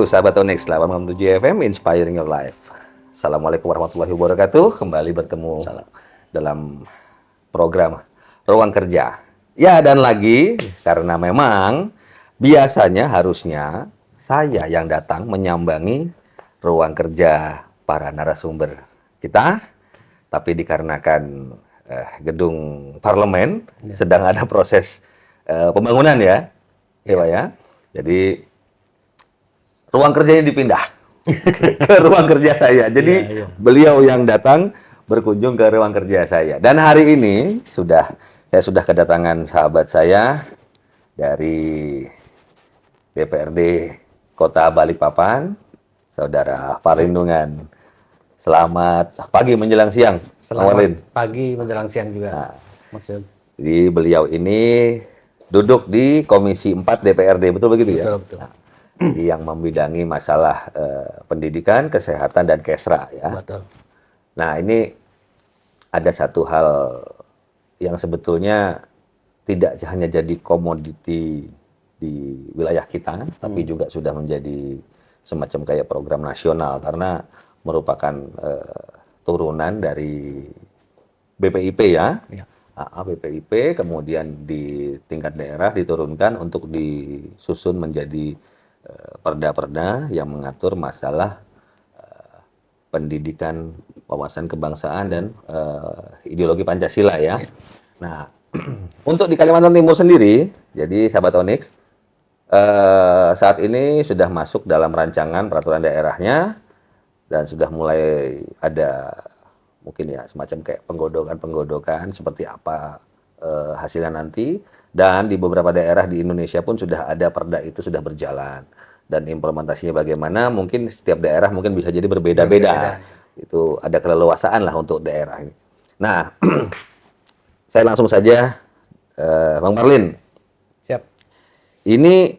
sahabat Onyx 867 FM Inspiring Your Life. Assalamualaikum warahmatullahi wabarakatuh. Kembali bertemu dalam program Ruang Kerja. Ya, dan lagi karena memang biasanya harusnya saya yang datang menyambangi ruang kerja para narasumber kita, tapi dikarenakan gedung parlemen sedang ada proses pembangunan ya, Pak ya. Jadi ruang kerjanya dipindah ke ruang kerja saya. Jadi beliau yang datang berkunjung ke ruang kerja saya. Dan hari ini saya sudah kedatangan sahabat saya dari DPRD Kota Balikpapan, Saudara Parlindungan. Selamat pagi menjelang siang. Selamat pagi menjelang siang juga. Nah, jadi beliau ini duduk di Komisi 4 DPRD, betul begitu ya? Betul. Nah, yang membidangi masalah pendidikan, kesehatan, dan kesra ya. Betul. Nah, ini ada satu hal yang sebetulnya tidak hanya jadi komoditi di wilayah kita, tapi juga sudah menjadi semacam kayak program nasional karena merupakan turunan dari BPIP ya. BPIP kemudian di tingkat daerah diturunkan untuk disusun menjadi perda-perda yang mengatur masalah pendidikan, wawasan kebangsaan, dan ideologi Pancasila ya. Nah, untuk di Kalimantan Timur sendiri, jadi sahabat Onyx, saat ini sudah masuk dalam rancangan peraturan daerahnya dan sudah mulai ada mungkin ya semacam kayak penggodokan seperti apa hasilnya nanti, dan di beberapa daerah di Indonesia pun sudah ada perda itu sudah berjalan, dan implementasinya bagaimana mungkin setiap daerah mungkin bisa jadi berbeda-beda. Itu ada keleluasaan lah untuk daerah ini. Nah, saya langsung saja Bang Marlin. Siap. Ini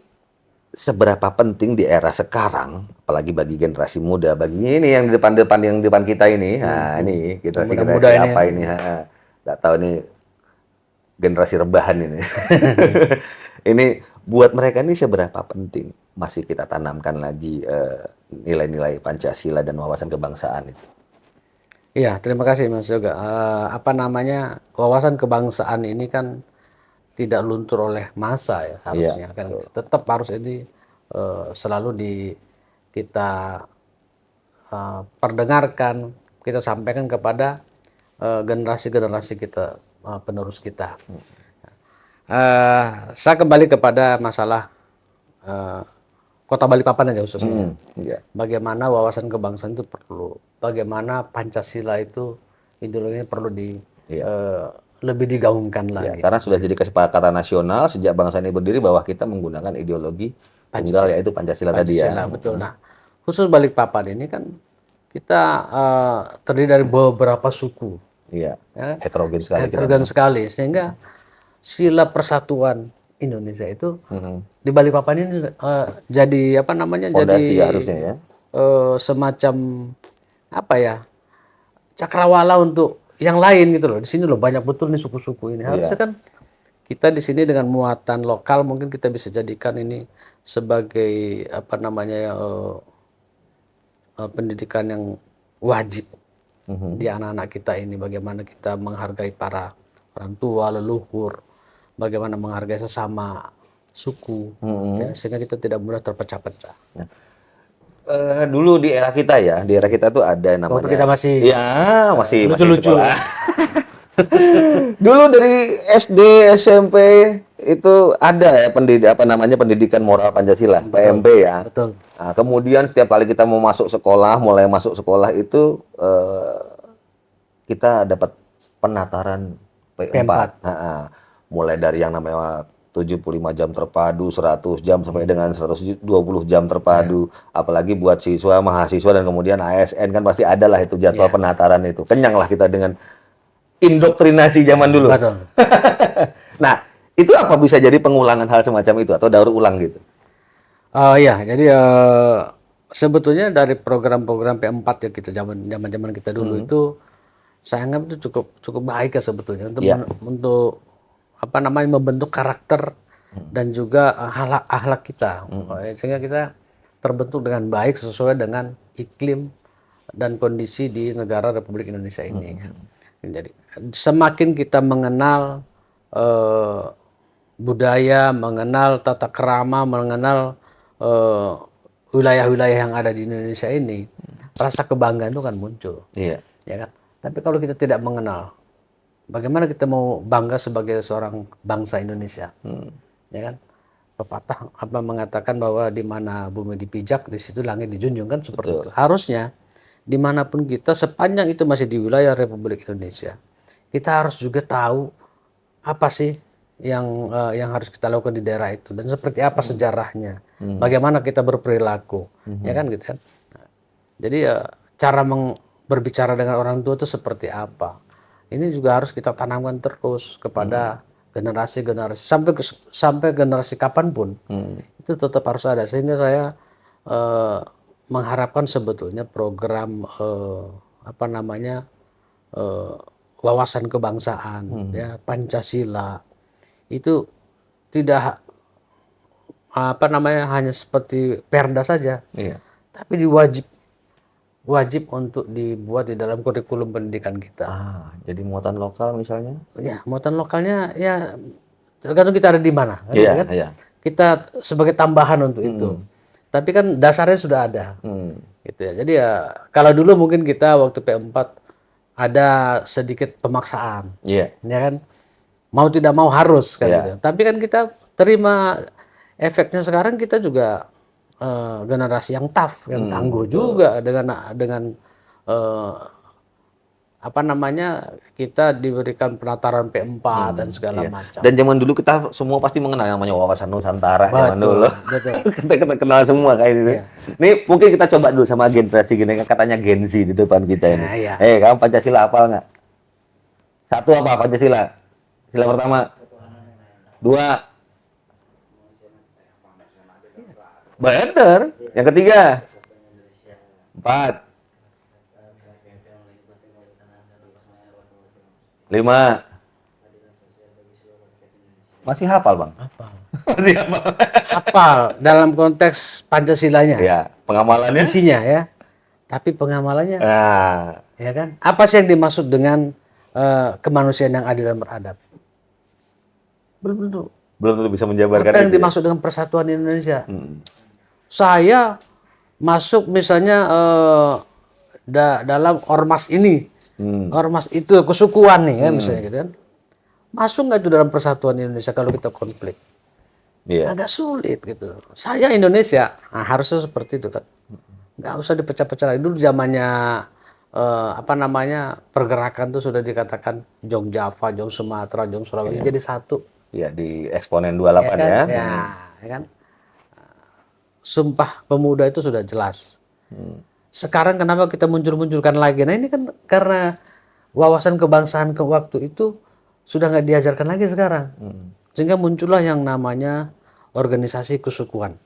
seberapa penting di era sekarang, apalagi bagi generasi muda, bagi ini yang di depan kita ini. Nah, ini generasi apa ini? Nggak tahu ini generasi rebahan ini. Ini buat mereka ini seberapa penting masih kita tanamkan lagi nilai-nilai Pancasila dan wawasan kebangsaan itu. Iya, terima kasih Mas Yoga. Wawasan kebangsaan ini kan tidak luntur oleh masa ya harusnya kan. Tetap harus ini selalu kita perdengarkan, kita sampaikan kepada generasi-generasi kita, penerus kita. Saya kembali kepada masalah Kota Balikpapan aja khususnya. Bagaimana wawasan kebangsaan itu perlu, bagaimana Pancasila itu ideologinya perlu lebih digaungkan lagi. Karena sudah jadi kesepakatan nasional sejak bangsa ini berdiri bahwa kita menggunakan ideologi tunggal yaitu Pancasila tadi ya. Betul. Nah, khusus Balikpapan ini kan kita terdiri dari beberapa suku. Heterogen sekali. Sehingga sila persatuan Indonesia itu di Balikpapan ini jadi fondasi jadi harusnya ya. Semacam cakrawala untuk yang lain gitu loh. Di sini loh banyak betul nih suku-suku ini. Harusnya kan kita di sini dengan muatan lokal mungkin kita bisa jadikan ini sebagai pendidikan yang wajib di anak-anak kita ini. Bagaimana kita menghargai para orang tua, leluhur, bagaimana menghargai sesama suku, sehingga kita tidak mudah terpecah-pecah. Dulu di era kita tuh ada namanya. Waktu kita masih lucu-lucu. Dulu dari SD, SMP itu ada ya pendidikan moral Pancasila, PMP ya. Betul. Nah, kemudian setiap kali kita mau mulai masuk sekolah itu kita dapat penataran P4. Mulai dari yang namanya 75 jam terpadu, 100 jam sampai dengan 120 jam terpadu. Apalagi buat siswa, mahasiswa, dan kemudian ASN kan pasti ada lah itu jadwal penataran itu. Kenyang lah kita dengan indoktrinasi zaman dulu. Betul. Nah, itu apa bisa jadi pengulangan hal semacam itu atau daur ulang gitu? Jadi sebetulnya dari program-program P4 ya kita zaman kita dulu itu saya anggap itu cukup baik ya sebetulnya untuk membentuk karakter dan juga akhlak kita. Sehingga kita terbentuk dengan baik sesuai dengan iklim dan kondisi di negara Republik Indonesia ini. Jadi semakin kita mengenal budaya, mengenal tata krama, mengenal wilayah-wilayah yang ada di Indonesia ini, rasa kebanggaan itu kan muncul. Iya. Ya kan? Tapi kalau kita tidak mengenal, bagaimana kita mau bangga sebagai seorang bangsa Indonesia? Ya kan? Pepatah apa mengatakan bahwa di mana bumi dipijak, di situ langit dijunjung, kan seperti itu. Harusnya dimanapun kita, sepanjang itu masih di wilayah Republik Indonesia, kita harus juga tahu apa sih yang harus kita lakukan di daerah itu dan seperti apa sejarahnya, bagaimana kita berperilaku, ya kan gitu kan. Nah, jadi cara berbicara dengan orang tua itu seperti apa, ini juga harus kita tanamkan terus kepada generasi-generasi sampai generasi kapanpun itu tetap harus ada, sehingga saya mengharapkan sebetulnya program apa namanya wawasan kebangsaan, ya Pancasila itu tidak apa namanya hanya seperti perda saja, tapi wajib untuk dibuat di dalam kurikulum pendidikan kita. Jadi muatan lokal misalnya? Ya, muatan lokalnya ya tergantung kita ada di mana. Iya, kan? iya. Kita sebagai tambahan untuk itu. Tapi kan dasarnya sudah ada. Gitu ya. Jadi ya kalau dulu mungkin kita waktu P4 ada sedikit pemaksaan. Iya. Ya kan? Mau tidak mau harus kan gitu. Tapi kan kita terima efeknya sekarang, kita juga generasi yang tough, yang tangguh juga dengan apa namanya, kita diberikan penataran P4 dan segala macam. Dan zaman dulu kita semua pasti mengenal yang namanya wawasan Nusantara zaman dulu. Betul. kita kenal semua kayak gitu. Nih mungkin kita coba dulu sama generasi gini, katanya Gen Z di depan kita ini. Kamu Pancasila hafal nggak? Satu apa Pancasila? Sila pertama. 2. Bener. Yang ketiga. 4. 5. Masih hafal, Bang? Hafal. Masih hafal. Hafal dalam konteks Pancasilanya. Ya, pengamalannya. Isinya ya. Tapi pengamalannya. Nah, Ya kan? Apa sih yang dimaksud dengan kemanusiaan yang adil dan beradab? Belum tentu bisa menjabarkan. Apa yang dimaksud dengan persatuan Indonesia? Saya masuk misalnya dalam ormas ini, ormas itu kesukuan nih kan, misalnya gitu kan. Masuk nggak itu dalam persatuan Indonesia kalau kita konflik? Agak sulit gitu. Saya Indonesia, nah harusnya seperti itu kan. Nggak usah dipecah-pecah lagi. Dulu zamannya apa namanya, pergerakan tuh sudah dikatakan Jong Java, Jong Sumatera, Jong Sulawesi jadi satu. Iya, di Eksponen 28 ya. Ya kan. Sumpah Pemuda itu sudah jelas. Sekarang kenapa kita muncul-munculkan lagi? Nah ini kan karena wawasan kebangsaan ke waktu itu sudah nggak diajarkan lagi sekarang. Sehingga muncullah yang namanya organisasi kesukuan.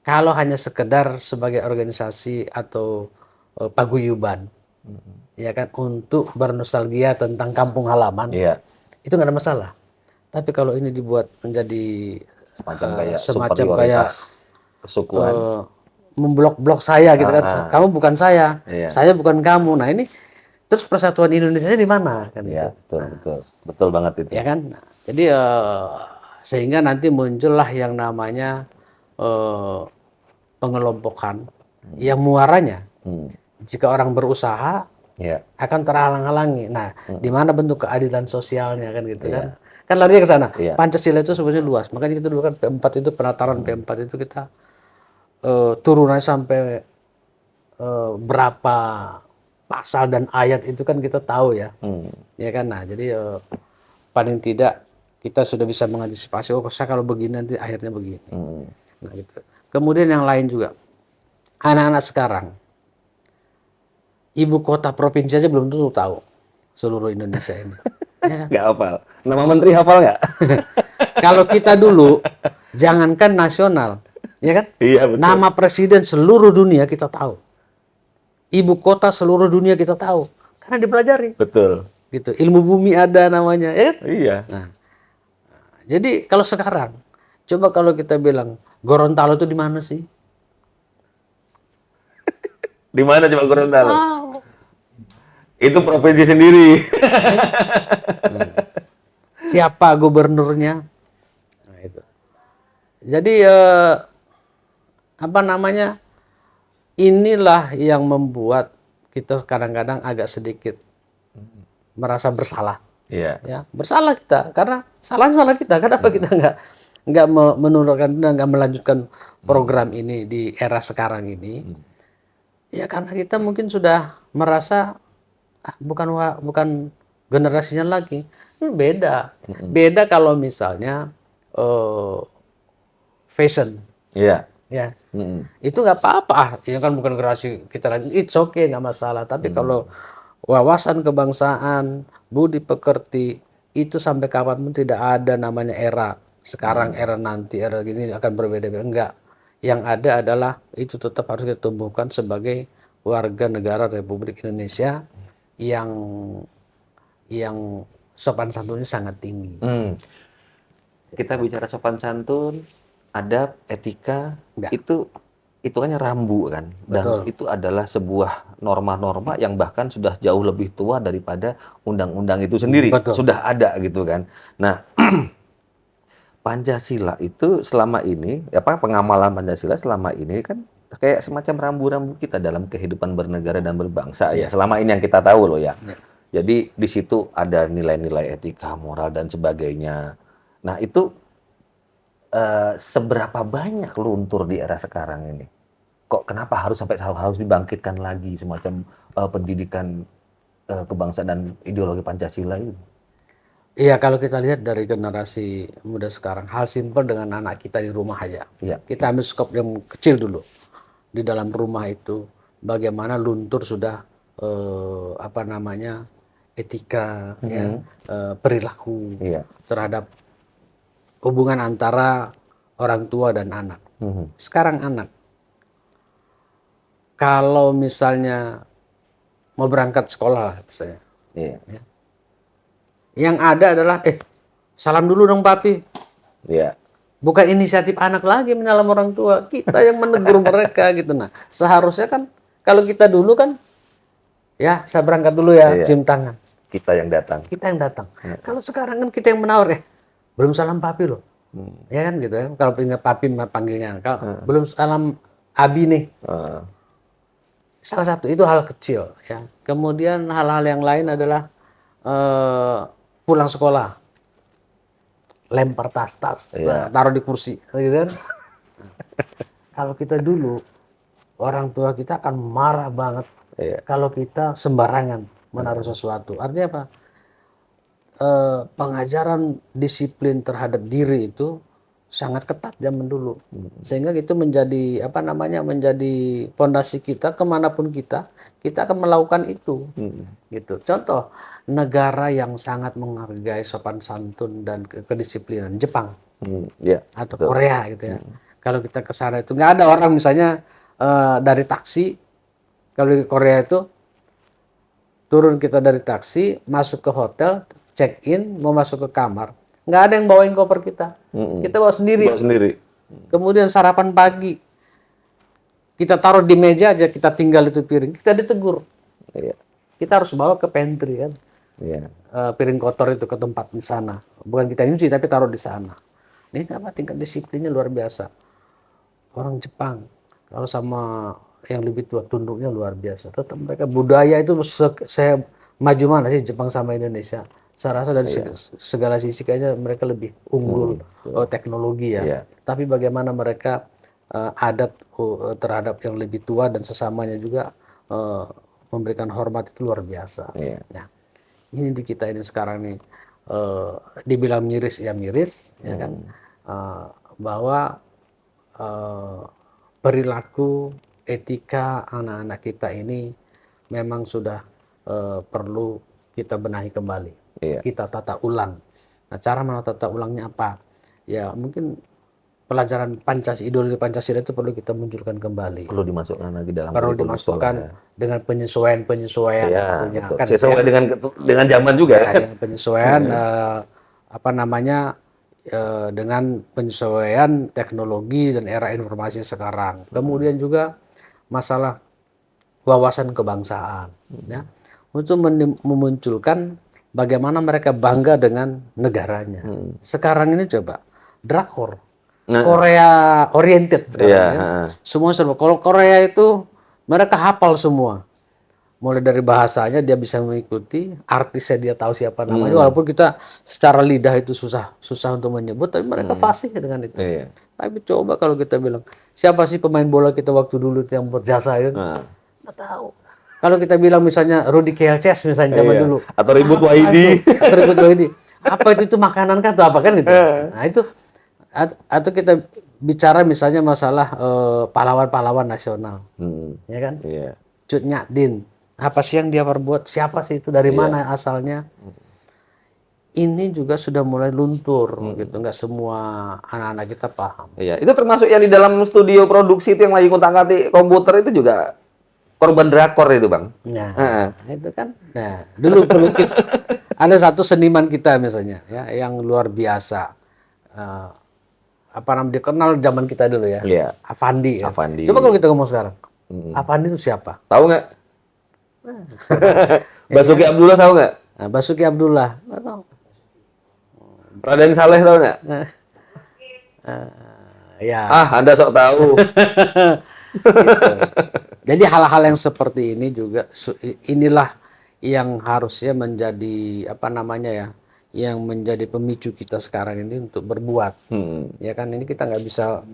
Kalau hanya sekedar sebagai organisasi atau paguyuban, ya kan, untuk bernostalgia tentang kampung halaman, itu nggak ada masalah. Tapi kalau ini dibuat menjadi semacam kayak kesukuan, memblok-blok saya gitu kan, kamu bukan saya bukan kamu. Nah ini terus persatuan Indonesia di mana kan? Iya, betul banget itu. Ya kan. Nah, jadi sehingga nanti muncullah yang namanya pengelompokan yang muaranya jika orang berusaha akan terhalang-halangi. Nah, di mana bentuk keadilan sosialnya kan gitu kan? Kan lari ke sana. Pancasila itu sebenarnya luas. Makanya kita dulu kan P4 itu, penataran P4 itu kita turunannya sampai berapa pasal dan ayat itu kan kita tahu ya. Ya kan. Nah, jadi paling tidak kita sudah bisa mengantisipasi, oh saya kalau begini nanti akhirnya begini. Nah, gitu. Kemudian yang lain juga, anak-anak sekarang ibu kota provinsi aja belum tentu tahu seluruh Indonesia ini. Nggak hafal. Nama menteri hafal nggak? Kalau kita dulu, jangankan nasional, ya kan? Iya, betul. Nama presiden seluruh dunia kita tahu. Ibu kota seluruh dunia kita tahu. Karena dipelajari. Betul. Gitu. Ilmu bumi ada namanya, ya kan? Iya. Nah, jadi kalau sekarang, coba kalau kita bilang Gorontalo itu di mana sih? Di mana coba Gorontalo? Tahu. Itu provinsi sendiri. Siapa gubernurnya? Nah, itu. Jadi apa namanya? Inilah yang membuat kita kadang-kadang agak sedikit merasa bersalah. Iya. Ya, bersalah kita karena salah kita. Kenapa kita nggak menurunkan dan nggak melanjutkan program ini di era sekarang ini? Ya karena kita mungkin sudah merasa bukan generasinya lagi. Ini beda. Beda kalau misalnya fashion. Iya. Ya. Itu nggak apa-apa. Ya kan bukan generasi kita lagi. It's okay, nggak masalah. Tapi kalau wawasan kebangsaan, budi pekerti, itu sampai kapanpun tidak ada namanya era. Sekarang era nanti, era gini akan berbeda-beda. Enggak. Yang ada adalah itu tetap harus kita tumbuhkan sebagai warga negara Republik Indonesia yang sopan santunnya sangat tinggi. Kita bicara sopan santun, adab, etika, Enggak. itu hitungannya rambu kan. Dan Betul. itu adalah sebuah norma-norma yang bahkan sudah jauh lebih tua daripada undang-undang itu sendiri. Betul. Sudah ada gitu kan. Nah, Pancasila itu selama ini, pengamalan Pancasila selama ini kan kayak semacam rambu-rambu kita dalam kehidupan bernegara dan berbangsa ya. Selama ini yang kita tahu loh ya. Jadi di situ ada nilai-nilai etika, moral dan sebagainya. Nah itu seberapa banyak luntur di era sekarang ini? Kok kenapa harus dibangkitkan lagi semacam pendidikan kebangsaan dan ideologi Pancasila itu? Iya, kalau kita lihat dari generasi muda sekarang, hal simpel dengan anak kita di rumah aja. Iya. Kita ambil skop yang kecil dulu. Di dalam rumah itu, bagaimana luntur sudah etika, ya, perilaku terhadap hubungan antara orang tua dan anak. Sekarang anak, kalau misalnya mau berangkat sekolah, misalnya, ya, yang ada adalah salam dulu dong papi. Iya. Bukan inisiatif anak lagi menyalam orang tua, kita yang menegur mereka gitu. Nah, seharusnya kan kalau kita dulu kan, ya saya berangkat dulu ya, cium tangan. Kita yang datang. Kita yang datang. Kalau sekarang kan kita yang menawar belum salam papi loh, ya kan gitu ya. Kalau ingat papi panggilnya, kalau belum salam abi nih. Salah satu itu hal kecil ya. Kemudian hal-hal yang lain adalah pulang sekolah, lempar tas-tas, taruh di kursi, gitu kan. Kalau kita dulu, orang tua kita akan marah banget kalau kita sembarangan menaruh sesuatu. Artinya apa? Pengajaran disiplin terhadap diri itu sangat ketat zaman dulu, sehingga itu menjadi menjadi fondasi kita kemanapun kita akan melakukan itu, gitu. Contoh negara yang sangat menghargai sopan santun dan kedisiplinan, Jepang atau Korea gitu ya. Kalau kita ke sana itu nggak ada orang misalnya dari taksi, kalau di Korea itu turun kita dari taksi, masuk ke hotel, check in, mau masuk ke kamar, nggak ada yang bawain koper kita. Kita bawa sendiri. Kemudian sarapan pagi, kita taruh di meja aja, kita tinggal itu piring, kita ditegur. Kita harus bawa ke pantry kan. Piring kotor itu ke tempat di sana. Bukan kita nyuci, tapi taruh di sana. Ini apa tingkat disiplinnya luar biasa. Orang Jepang, kalau sama yang lebih tua, tunduknya luar biasa. Tetap mereka budaya itu saya maju mana sih Jepang sama Indonesia? Saya rasa dari segala sisi kayaknya mereka lebih unggul teknologi ya. Tapi bagaimana mereka adat terhadap yang lebih tua dan sesamanya juga memberikan hormat itu luar biasa. Nah, ini di kita ini sekarang nih dibilang miris ya miris, ya kan? Bahwa perilaku etika anak-anak kita ini memang sudah perlu kita benahi kembali, kita tata ulang. Nah, cara menata ulangnya apa? Ya mungkin pelajaran ideologi Pancasila itu perlu kita munculkan kembali. Perlu dimasukkan lagi dalam. Perlu dimasukkan dengan penyesuaian. Kan, sesuai dengan zaman juga. Dengan penyesuaian dengan penyesuaian teknologi dan era informasi sekarang. Kemudian juga masalah wawasan kebangsaan, ya, untuk memunculkan bagaimana mereka bangga dengan negaranya. Sekarang ini coba drakor, Korea oriented sekarang, ya. Semua serba. Kalau Korea itu mereka hafal semua. Mulai dari bahasanya dia bisa mengikuti, artisnya dia tahu siapa namanya, walaupun kita secara lidah itu susah untuk menyebut, tapi mereka fasih dengan itu. Tapi coba kalau kita bilang, siapa sih pemain bola kita waktu dulu yang berjasa itu? Nggak tahu. Kalau kita bilang misalnya Rudy Kelces misalnya zaman dulu, atau Ribut Wahidi, apa itu makanan kan atau apa kan gitu. Nah itu atau kita bicara misalnya masalah pahlawan-pahlawan nasional, ya kan? Cut Nyak Din. Apa sih yang dia perbuat? Siapa sih itu? Dari mana asalnya? Ini juga sudah mulai luntur, gitu. Nggak semua anak-anak kita paham. Iya, itu termasuk yang di dalam studio produksi itu yang lagi ngutak-ngatik komputer itu juga korban drakor itu, Bang. Nah, itu kan. Nah, dulu pelukis ada satu seniman kita misalnya, ya, yang luar biasa. Apa namanya? Dikenal zaman kita dulu ya. Avandi. Ya. Avandi. Coba kalau kita ngomong sekarang, Avandi itu siapa? Tahu nggak? Basuki Abdullah tahu nggak? Nah, Basuki Abdullah, nggak tahu. Raden Saleh tahu nggak? Ya. Anda sok tahu. Gitu. Jadi hal-hal yang seperti ini juga inilah yang harusnya menjadi apa namanya ya, yang menjadi pemicu kita sekarang ini untuk berbuat. Ya kan, ini kita nggak bisa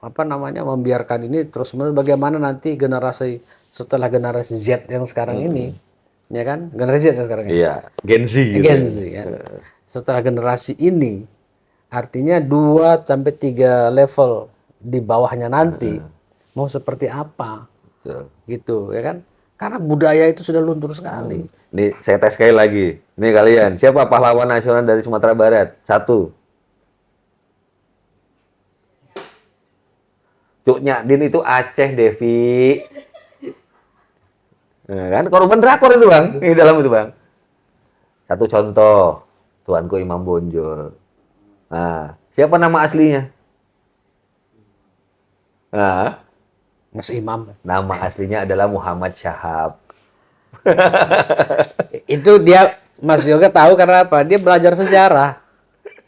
apa namanya membiarkan ini terus menerus. Bagaimana nanti generasi setelah generasi Z yang sekarang ini, ya kan, generasi Z yang sekarang ini. Iya, Gen Z. Gitu. Gen Z ya. Setelah generasi ini, artinya 2 sampai 3 level di bawahnya nanti mau seperti apa, gitu, ya kan? Karena budaya itu sudah luntur sekali. Nih saya tes sekali lagi. Nih kalian, siapa pahlawan nasional dari Sumatera Barat? 1. Cuk Nyak Din itu Aceh, Devi. Nah, kan korban drakor itu, Bang. Ini dalam itu, Bang. Satu contoh, Tuanku Imam Bonjol. Nah, siapa nama aslinya? Nah, Mas Imam. Nama aslinya adalah Muhammad Syahab. Itu dia, Mas Yoga tahu karena apa? Dia belajar sejarah,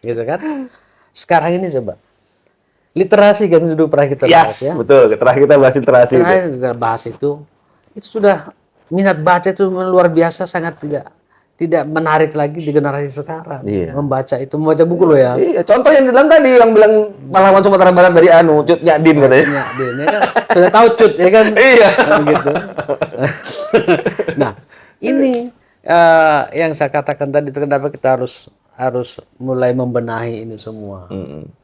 gitu kan? Sekarang ini coba. Literasi kan dulu pernah kita bahas, ya. Betul. Terakhir kita bahas literasi. Kita bahas itu sudah minat baca itu luar biasa, sangat tidak menarik lagi di generasi sekarang. Membaca buku loh ya. Iya, contoh yang dalam tadi yang bilang pahlawan Sumatera Barat dari Cut Nyak Din katanya. Nyak Din, ya kan? Sudah tahu Cut, ya kan? Iya. Gitu. Nah, ini yang saya katakan tadi itu kenapa kita harus mulai membenahi ini semua,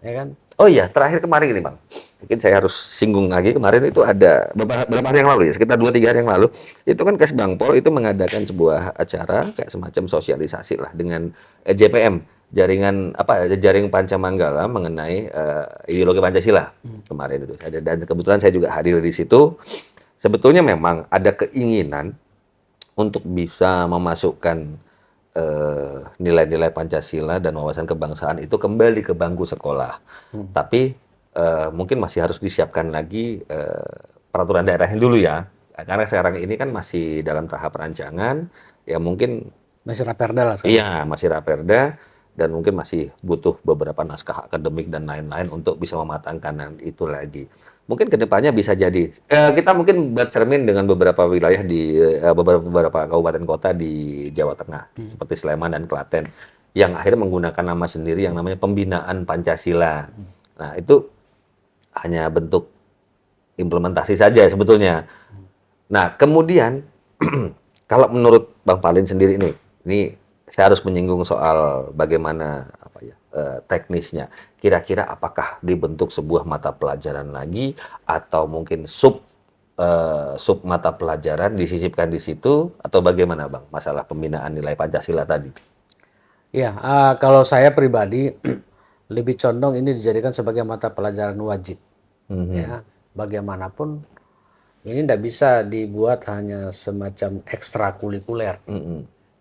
ya kan? Oh iya, terakhir kemarin ini, Bang. Mungkin saya harus singgung lagi, kemarin itu ada beberapa hari yang lalu ya, sekitar 2-3 hari yang lalu, itu kan Kesbangpol itu mengadakan sebuah acara kayak semacam sosialisasi lah dengan JPM, jaring Pancamanggala mengenai ideologi Pancasila kemarin itu. Dan kebetulan saya juga hadir di situ. Sebetulnya memang ada keinginan untuk bisa memasukkan nilai-nilai Pancasila dan wawasan kebangsaan itu kembali ke bangku sekolah. Tapi mungkin masih harus disiapkan lagi peraturan daerahnya dulu ya. Karena sekarang ini kan masih dalam tahap rancangan, ya mungkin masih raperda lah sekarang. Iya, masih raperda dan mungkin masih butuh beberapa naskah akademik dan lain-lain untuk bisa mematangkan itu lagi. Mungkin kedepannya bisa jadi kita mungkin bercermin dengan beberapa wilayah di beberapa kabupaten kota di Jawa Tengah seperti Sleman dan Klaten yang akhirnya menggunakan nama sendiri yang namanya Pembinaan Pancasila. Nah, itu hanya bentuk implementasi saja sebetulnya. Nah, kemudian kalau menurut Bang Palin sendiri ini saya harus menyinggung soal bagaimana teknisnya. Kira-kira apakah dibentuk sebuah mata pelajaran lagi atau mungkin sub mata pelajaran disisipkan di situ atau bagaimana, Bang, masalah pembinaan nilai Pancasila tadi? Ya, kalau saya pribadi lebih condong ini dijadikan sebagai mata pelajaran wajib. Ya, bagaimanapun ini tidak bisa dibuat hanya semacam ekstrakurikuler.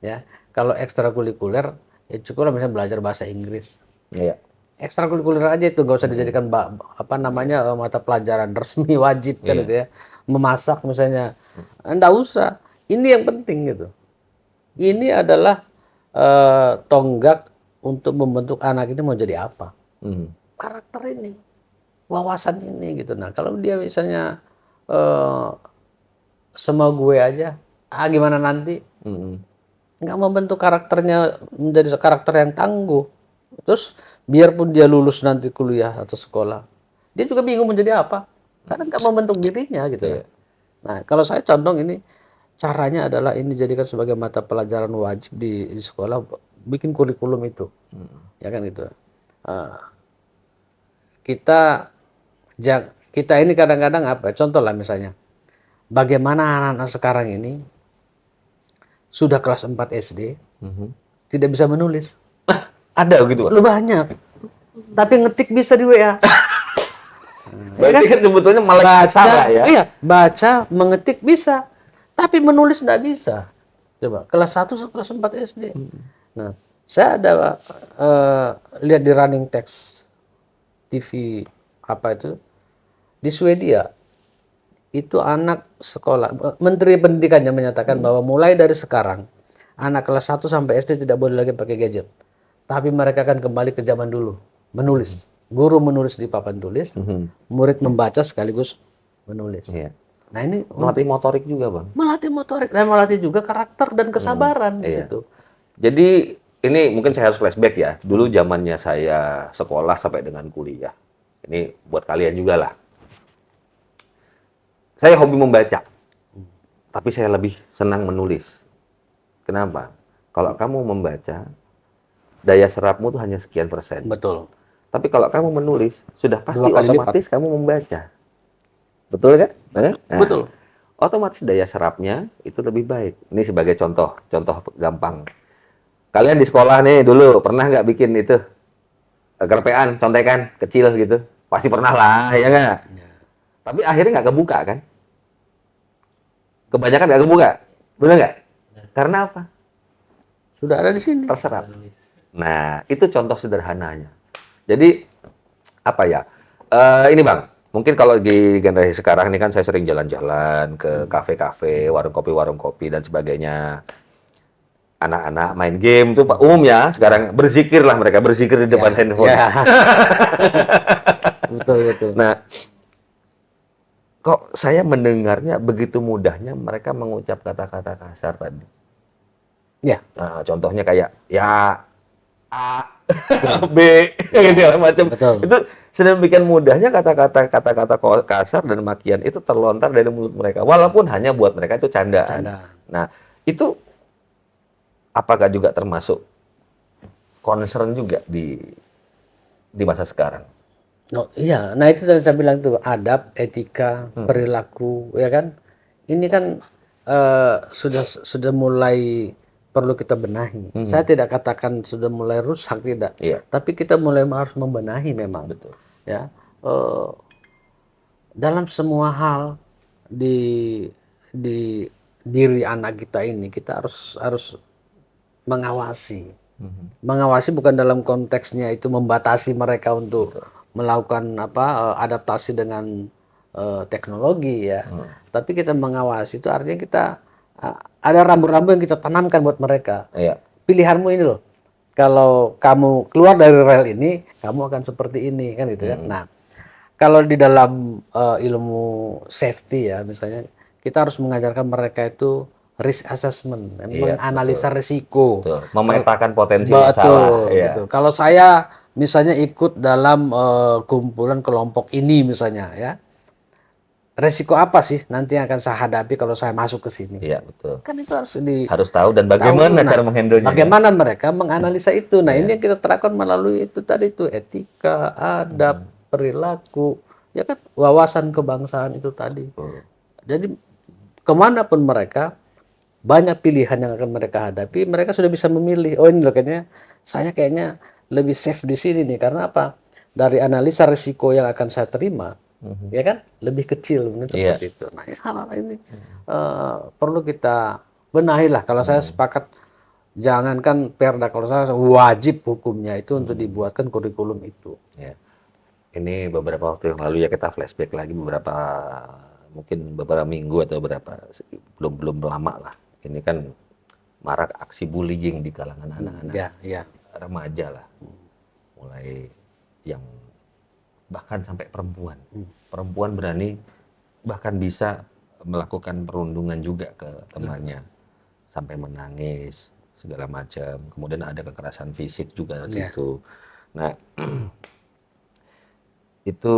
Ya, kalau ekstrakurikuler ya cukup misalnya belajar bahasa Inggris. Iya. ekstrakurikuler aja itu, nggak usah dijadikan mata pelajaran resmi wajib kan gitu ya. Memasak misalnya, nggak usah. Ini yang penting gitu. Ini adalah tonggak untuk membentuk anak ini mau jadi apa. Karakter ini, wawasan ini gitu. Nah kalau dia misalnya semua gue aja, gimana nanti? Nggak membentuk karakternya menjadi karakter yang tangguh. Terus biarpun dia lulus nanti kuliah atau sekolah, dia juga bingung menjadi apa, karena nggak membentuk dirinya gitu. Nah kalau saya condong ini caranya adalah ini jadikan sebagai mata pelajaran wajib di sekolah, bikin kurikulum itu, ya kan gitu. Kita ini kadang-kadang contoh lah misalnya, bagaimana anak-anak sekarang ini sudah kelas 4 SD tidak bisa menulis. Ada gitu, Pak? Lu banyak. Tapi ngetik bisa di WA. Berarti kan sebetulnya malah salah ya? Iya, baca, mengetik bisa. Tapi menulis nggak bisa. Coba, kelas 1 sampai kelas 4 SD. Nah, saya ada lihat di running text TV di Swedia. Itu anak sekolah, Menteri Pendidikannya menyatakan bahwa mulai dari sekarang, anak kelas 1 sampai SD tidak boleh lagi pakai gadget. Tapi mereka akan kembali ke zaman dulu, menulis. Guru menulis di papan tulis, murid membaca sekaligus menulis. Nah ini melatih motorik juga, Bang. Melatih motorik dan melatih juga karakter dan kesabaran di situ. Jadi ini mungkin saya harus flashback ya. Dulu zamannya saya sekolah sampai dengan kuliah. Ini buat kalian juga lah. Saya hobi membaca, tapi saya lebih senang menulis. Kenapa? Kalau kamu membaca, daya serapmu tuh hanya sekian %. Betul. Tapi kalau kamu menulis, sudah pasti otomatis kamu membaca. Betul kan? Nah, betul. Otomatis daya serapnya itu lebih baik. Ini sebagai contoh gampang. Kalian di sekolah nih dulu pernah nggak bikin itu kerpean, contekan kecil gitu? Pasti pernah lah, ya nggak? Tapi akhirnya nggak kebuka kan? Kebanyakan nggak kebuka, benar nggak? Karena apa? Sudah ada di sini. Terserap. Nah, itu contoh sederhananya. Jadi apa ya? Ini Bang, mungkin kalau di generasi sekarang ini kan saya sering jalan-jalan ke kafe-kafe, warung kopi dan sebagainya. Anak-anak main game tuh Pak umumnya sekarang berzikir di depan handphone. Betul. Nah, kok saya mendengarnya begitu mudahnya mereka mengucap kata-kata kasar tadi. Ya. Nah, contohnya kayak ya A, B, segala macam. Itu sedemikian mudahnya kata-kata kasar dan makian itu terlontar dari mulut mereka, walaupun hanya buat mereka itu candaan. Nah, itu apakah juga termasuk concern juga di masa sekarang? Oh, iya, nah itu yang saya bilang tuh adab, etika, perilaku, ya kan? Ini kan sudah mulai perlu kita benahi. Saya tidak katakan sudah mulai rusak, tidak. Tapi kita mulai harus membenahi memang. Betul. Ya, dalam semua hal di diri anak kita ini kita harus mengawasi. Mengawasi bukan dalam konteksnya itu membatasi mereka untuk melakukan adaptasi dengan teknologi ya. Tapi kita mengawasi itu artinya kita ada rambu-rambu yang kita tanamkan buat mereka. Pilihanmu ini loh. Kalau kamu keluar dari rel ini, kamu akan seperti ini kan gitu ya. Nah, kalau di dalam ilmu safety ya misalnya, kita harus mengajarkan mereka itu risk assessment, menganalisa risiko, memetakan potensi masalah. Betul. Kalau saya misalnya ikut dalam kumpulan kelompok ini misalnya ya, resiko apa sih nanti yang akan saya hadapi kalau saya masuk ke sini? Iya, betul. Kan itu harus tahu dan bagaimana cara menghandlenya. Bagaimana mereka menganalisa itu. Nah, ini yang kita terapkan melalui itu tadi itu etika, adab, perilaku, ya kan wawasan kebangsaan itu tadi. Jadi kemanapun mereka, banyak pilihan yang akan mereka hadapi, mereka sudah bisa memilih. Oh ini loh kayaknya lebih safe di sini nih. Karena apa? Dari analisa risiko yang akan saya terima, ya kan lebih kecil seperti itu. Nah hal-hal ini perlu kita benahi lah. Kalau saya sepakat Jangankan perda, kalau saya wajib hukumnya itu untuk dibuatkan kurikulum itu. Ya. Ini beberapa waktu yang lalu ya, kita flashback lagi mungkin beberapa minggu atau belum lama lah. Ini kan marak aksi bullying di kalangan anak-anak Ya, ya. remaja lah. Mulai yang bahkan sampai perempuan. Perempuan berani bahkan bisa melakukan perundungan juga ke temannya. Sampai menangis segala macam. Kemudian ada kekerasan fisik juga di situ. Nah, itu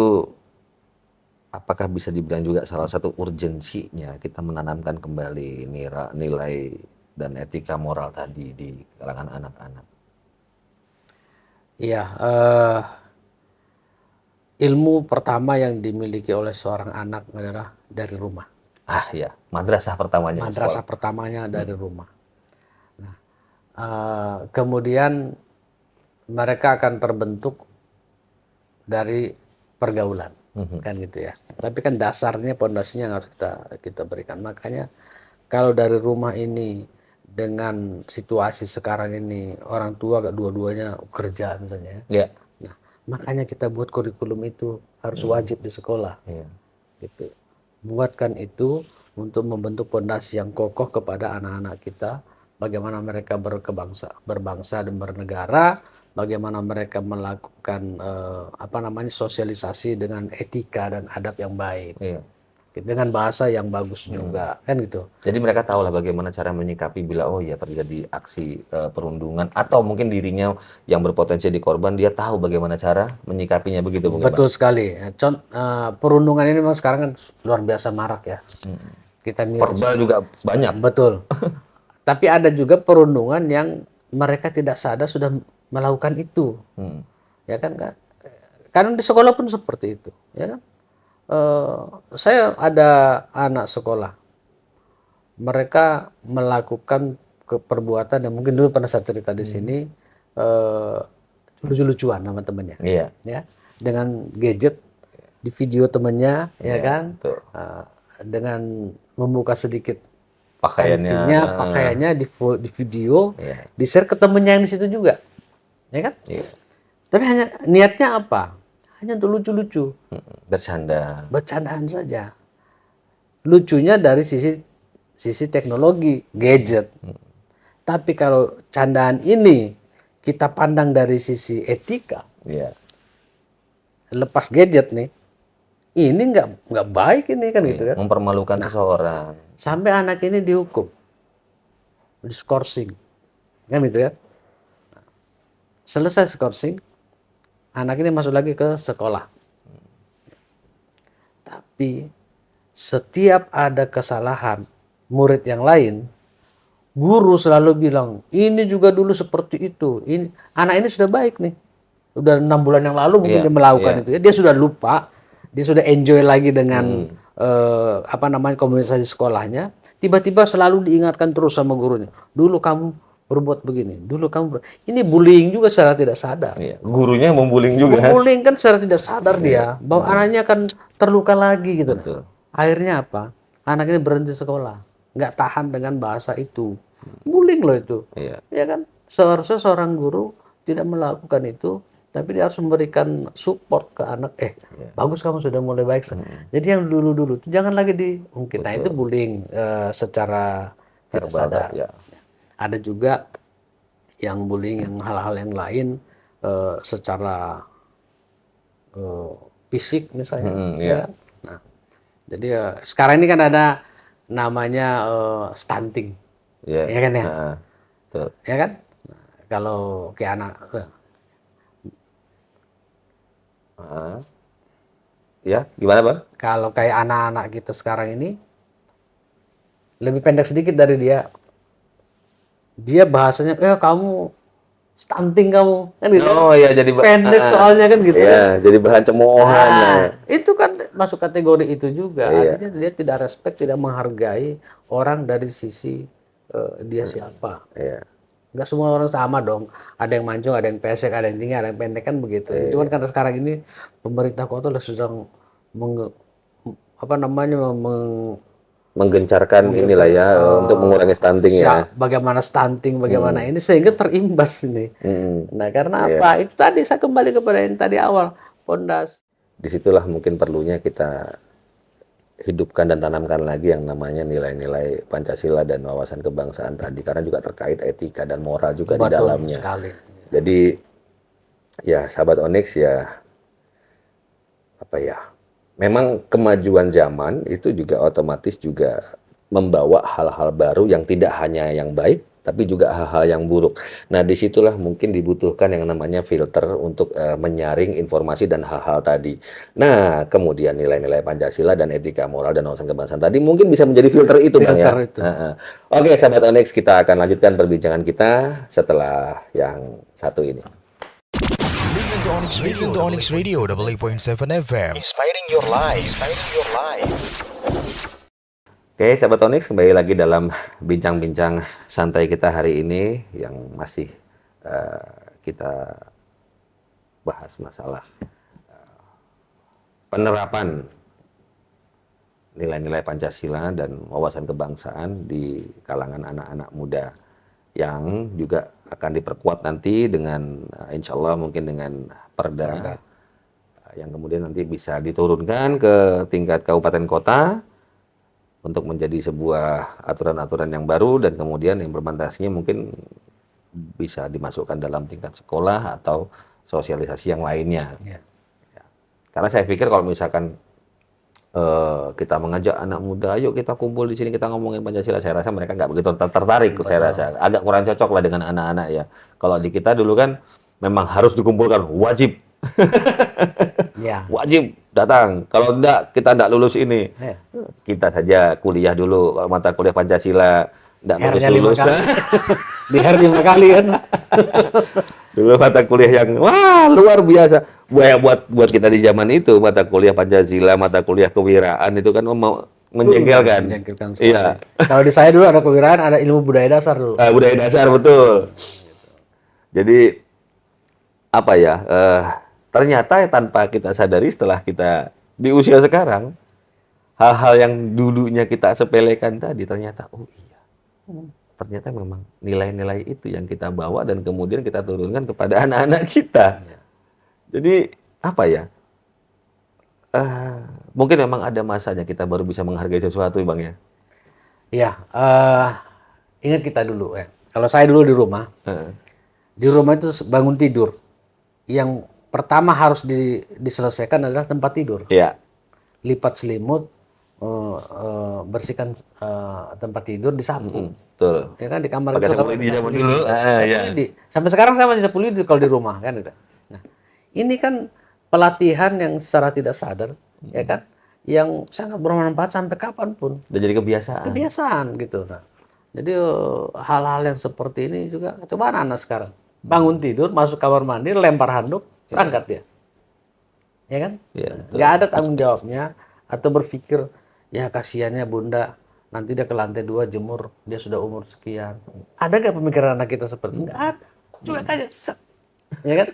apakah bisa dibilang juga salah satu urgensinya kita menanamkan kembali nilai dan etika moral tadi di kalangan anak-anak? Iya, ilmu pertama yang dimiliki oleh seorang anak adalah dari rumah. Ah ya, madrasah pertamanya Madrasah sekolah. pertamanya dari rumah. Nah, kemudian mereka akan terbentuk dari pergaulan, kan gitu ya. Tapi kan dasarnya, pondasinya yang harus kita berikan. Makanya kalau dari rumah ini, dengan situasi sekarang ini orang tua gak dua-duanya kerja misalnya, Ya. nah makanya kita buat kurikulum itu harus wajib di sekolah. Iya. Gitu. Buatkan itu untuk membentuk pondasi yang kokoh kepada anak-anak kita, bagaimana mereka berbangsa dan bernegara, bagaimana mereka melakukan sosialisasi dengan etika dan adab yang baik, Iya. dengan bahasa yang bagus juga, kan gitu. Jadi mereka tahu lah bagaimana cara menyikapi bila terjadi aksi perundungan, atau mungkin dirinya yang berpotensi di korban, dia tahu bagaimana cara menyikapinya, begitu Bung Iqbal? Betul sekali. Perundungan ini memang sekarang kan luar biasa marak ya. Kita Verbal juga banyak. betul. Tapi ada juga perundungan yang mereka tidak sadar sudah melakukan itu. Ya kan, Kak? Karena di sekolah pun seperti itu, ya kan? Saya ada anak sekolah. Mereka melakukan perbuatan yang mungkin dulu pernah saya cerita di sini, lucu-lucuan sama temennya. Iya. Ya, dengan gadget, di video temennya, ya kan? Betul. Dengan membuka sedikit Pakaiannya. pakaiannya di video, Iya. di-share ke temennya yang di situ juga, ya kan? Iya. Tapi hanya niatnya apa? Hanya untuk lucu-lucu, Bercanda. bercandaan saja. Lucunya dari sisi teknologi, gadget. Tapi kalau candaan ini kita pandang dari sisi etika, Iya. lepas gadget nih, ini nggak baik ini, kan gitu kan? Mempermalukan seseorang. Sampai anak ini dihukum, diskorsing, kan gitu kan? Selesai skorsing, anak ini masuk lagi ke sekolah. Tapi setiap ada kesalahan murid yang lain, guru selalu bilang, ini juga dulu seperti itu. Ini anak ini sudah baik nih, udah 6 bulan yang lalu mungkin dia melakukan itu. Dia sudah lupa, dia sudah enjoy lagi dengan komunitas di sekolahnya. Tiba-tiba selalu diingatkan terus sama gurunya, dulu kamu berbuat begini, dulu kamu ini bullying juga secara tidak sadar. Iya. Gurunya membuling juga. Bullying kan secara tidak sadar dia, bahwa anaknya akan terluka lagi gitu. Betul. Akhirnya apa? Anak ini berhenti sekolah, nggak tahan dengan bahasa itu. Bullying loh itu. Iya. Ya kan? Seharusnya seorang guru tidak melakukan itu, tapi dia harus memberikan support ke anak. Bagus, kamu sudah mulai baik. Jadi yang dulu-dulu itu jangan lagi diungkit. Nah, itu bullying secara tidak sadar. Ya. Ada juga yang bullying yang hal-hal yang lain secara fisik misalnya. Ya kan? Nah, jadi sekarang ini kan ada namanya stunting. Iya. Ya kan ya? Betul. Ya kan? Nah, kalau kayak anak Ya, gimana Bang? kalau kayak anak-anak kita sekarang ini lebih pendek sedikit dari dia. Dia bahasanya, kamu stunting kamu, kan gitu. Oh ya, jadi Pendek soalnya kan gitu. Ya, jadi bahan cemoohan. Itu kan masuk kategori itu juga. Artinya dia tidak respect, tidak menghargai orang dari sisi dia siapa. Iya. Nggak semua orang sama dong. Ada yang mancung, ada yang pesek, ada yang tinggi, ada yang pendek, kan begitu. Cuman karena sekarang ini pemerintah kota sedang menggencarkan inilah ya untuk mengurangi stunting ya. Bagaimana stunting, bagaimana ini sehingga terimbas ini. Nah, karena Iya. apa? Itu tadi saya kembali kepada yang tadi awal, pondasi. Disitulah mungkin perlunya kita hidupkan dan tanamkan lagi yang namanya nilai-nilai Pancasila dan wawasan kebangsaan tadi, karena juga terkait etika dan moral juga di Betul dalamnya. sekali. Jadi ya sahabat Onyx ya, apa ya, memang kemajuan zaman itu juga otomatis juga membawa hal-hal baru yang tidak hanya yang baik tapi juga hal-hal yang buruk. Nah, disitulah mungkin dibutuhkan yang namanya filter untuk menyaring informasi dan hal-hal tadi. Nah, kemudian nilai-nilai Pancasila dan etika moral dan wawasan kebangsaan tadi mungkin bisa menjadi filter itu, Bang ya. Filter itu. Oke, sahabat Onyx, kita akan lanjutkan perbincangan kita setelah yang satu ini. Listen to Onyx Radio 88.7 FM. Inspiring your life. Inspiring your life. Oke, sahabat Onyx, kembali lagi dalam bincang-bincang santai kita hari ini yang masih kita bahas masalah penerapan nilai-nilai Pancasila dan wawasan kebangsaan di kalangan anak-anak muda yang juga akan diperkuat nanti dengan insya Allah mungkin dengan perda yang kemudian nanti bisa diturunkan ke tingkat kabupaten kota untuk menjadi sebuah aturan-aturan yang baru dan kemudian implementasinya mungkin bisa dimasukkan dalam tingkat sekolah atau sosialisasi yang lainnya. Ya. Karena saya pikir kalau misalkan kita mengajak anak muda, ayo kita kumpul di sini kita ngomongin Pancasila, saya rasa mereka nggak begitu tertarik. Saya rasa agak kurang cocok lah dengan anak-anak ya. Kalau di kita dulu kan memang harus dikumpulkan, wajib. Ya. Wajib datang. Kalau enggak, kita enggak lulus ini. Ya. Kita saja kuliah dulu. Kalau mata kuliah Pancasila enggak R-nya lulus. 5 kali. Di R 5 kali kan. Dulu mata kuliah yang wah luar biasa. Buat kita di zaman itu mata kuliah Pancasila, mata kuliah kewiraan itu kan menjengkelkan. Menjengkelkan sekali. Iya. Kalau di saya dulu ada kewiraan, ada ilmu budaya dasar dulu. Budaya dasar betul. Jadi apa ya? Ternyata tanpa kita sadari setelah kita di usia sekarang, hal-hal yang dulunya kita sepelekan tadi ternyata oh iya. Ternyata memang nilai-nilai itu yang kita bawa dan kemudian kita turunkan kepada anak-anak kita. Jadi apa ya? Mungkin memang ada masanya kita baru bisa menghargai sesuatu, Bang ya. Iya, ingat kita dulu ya. Kalau saya dulu di rumah itu bangun tidur, yang pertama harus diselesaikan adalah tempat tidur. Iya. Lipat selimut, bersihkan tempat tidur, disapu. Betul. Ya kan di kamar Pakai itu sapu lidi zaman dulu. Iya. Sampai sekarang saya masih sapu lidi kalau di rumah kan. Nah, ini kan pelatihan yang secara tidak sadar, ya kan, yang sangat bermanfaat sampai kapanpun. Udah jadi kebiasaan. Kebiasaan gitu. Nah, jadi hal-hal yang seperti ini juga coba anak-anak sekarang bangun tidur, masuk kamar mandi, lempar handuk, berangkat dia, ya kan? Ya, Nggak ada tanggung jawabnya atau berpikir ya kasihannya bunda nanti dia ke lantai 2 jemur, dia sudah umur sekian. Ada nggak pemikiran anak kita seperti itu? Nggak ada, cuek aja, set. Ya kan?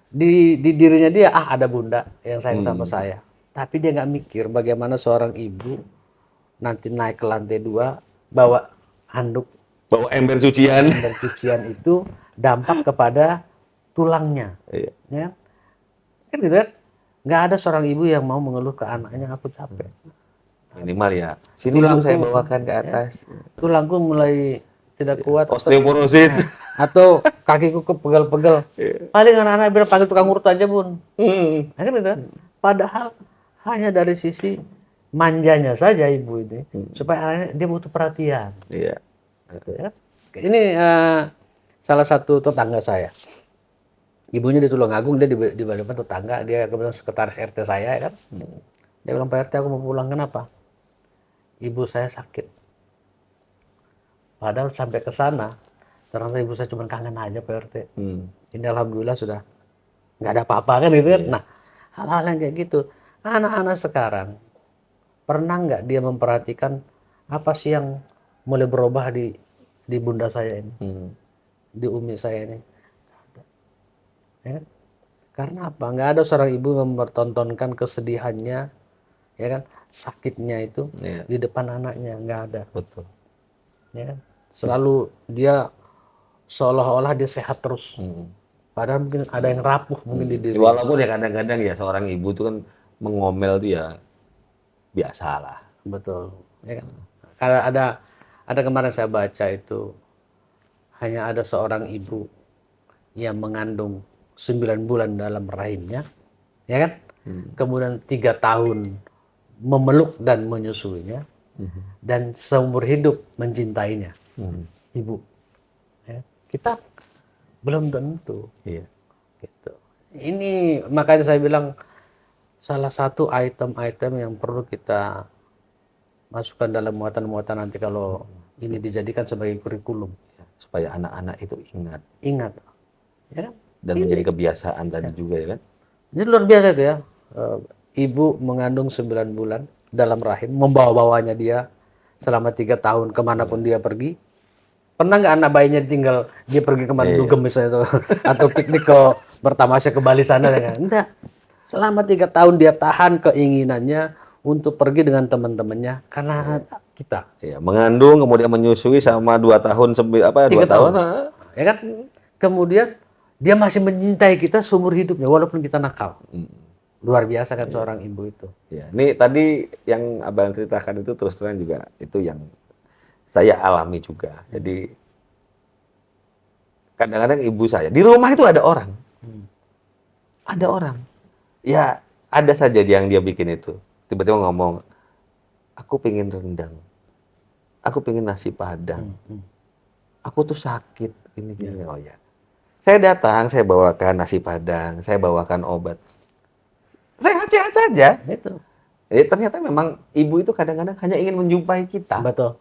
Di dirinya dia ada bunda yang sayang sama saya, tapi dia nggak mikir bagaimana seorang ibu nanti naik ke lantai 2 bawa handuk, bawa ember cucian. dan cucian itu dampak kepada tulangnya. Iya. Ya kan gitu kan? Nggak ada seorang ibu yang mau mengeluh ke anaknya aku capek. Minimal ya. Sini dulu saya bawakan ke atas. Tulangku mulai tidak kuat. Osteoporosis. Atau kakiku kepegel-pegel. Paling anak-anak bilang panggil tukang urut aja bun. Ya kan gitu kan? Padahal hanya dari sisi manjanya saja ibu ini. Supaya anaknya dia butuh perhatian. Iya. Gitu ya. Ini salah satu tetangga saya. Ibunya di Tulungagung, dia di Balikpapan tetangga, dia kebetulan sekretaris RT saya kan. Dia bilang, Pak RT aku mau pulang, kenapa? Ibu saya sakit. Padahal sampai ke sana, ternyata ibu saya cuma kangen aja Pak RT. Ini alhamdulillah sudah nggak ada apa-apa kan gitu kan. Nah, hal-hal yang kayak gitu. Anak-anak sekarang, pernah nggak dia memperhatikan apa sih yang mulai berubah di bunda saya ini? Di umi saya ini? Ya kan? Karena apa? Nggak ada seorang ibu yang mempertontonkan kesedihannya, ya kan? sakitnya itu Iya. di depan anaknya, nggak ada. Betul. Ya kan? Selalu dia seolah-olah dia sehat terus. Padahal mungkin ada yang rapuh mungkin di diri. Walaupun ya kadang-kadang ya seorang ibu itu kan mengomel tuh ya biasalah. Betul. Ya kan? Karena ada kemarin saya baca itu hanya ada seorang ibu yang mengandung 9 bulan dalam rahimnya, ya kan? Kemudian 3 tahun memeluk dan menyusuinya, dan seumur hidup mencintainya, ibu. Ya. Kita belum tentu. Iya. Gitu. Ini makanya saya bilang salah satu item-item yang perlu kita masukkan dalam muatan-muatan nanti kalau ini dijadikan sebagai kurikulum. Supaya anak-anak itu Ingat, ya kan? dan menjadi kebiasaan tadi juga ya kan. Ini luar biasa itu ya. Ibu mengandung 9 bulan dalam rahim, membawa-bawanya dia selama 3 tahun kemanapun dia pergi. Pernah nggak anak bayinya ditinggal dia pergi kemana dugem misalnya itu atau piknik ke bertamasya ke Bali sana ya kan? Enggak. Selama 3 tahun dia tahan keinginannya untuk pergi dengan teman-temannya karena kita. Iya, mengandung kemudian menyusui sama 2 tahun 2 3 tahun. Ya kan? Kemudian dia masih mencintai kita seumur hidupnya walaupun kita nakal. Luar biasa kan seorang ibu itu. Ya, ini tadi yang Abang ceritakan itu terus terang juga itu yang saya alami juga. Jadi kadang-kadang ibu saya di rumah itu ada orang. Ada orang. Ya, ada saja yang dia bikin itu. Tiba-tiba ngomong, aku pengen rendang. Aku pengen nasi padang. Aku tuh sakit ini gini. Oh ya. Saya datang, saya bawakan nasi padang, saya bawakan obat. Sehat-sehat saja. Itu. Ternyata memang ibu itu kadang-kadang hanya ingin menjumpai kita. Betul.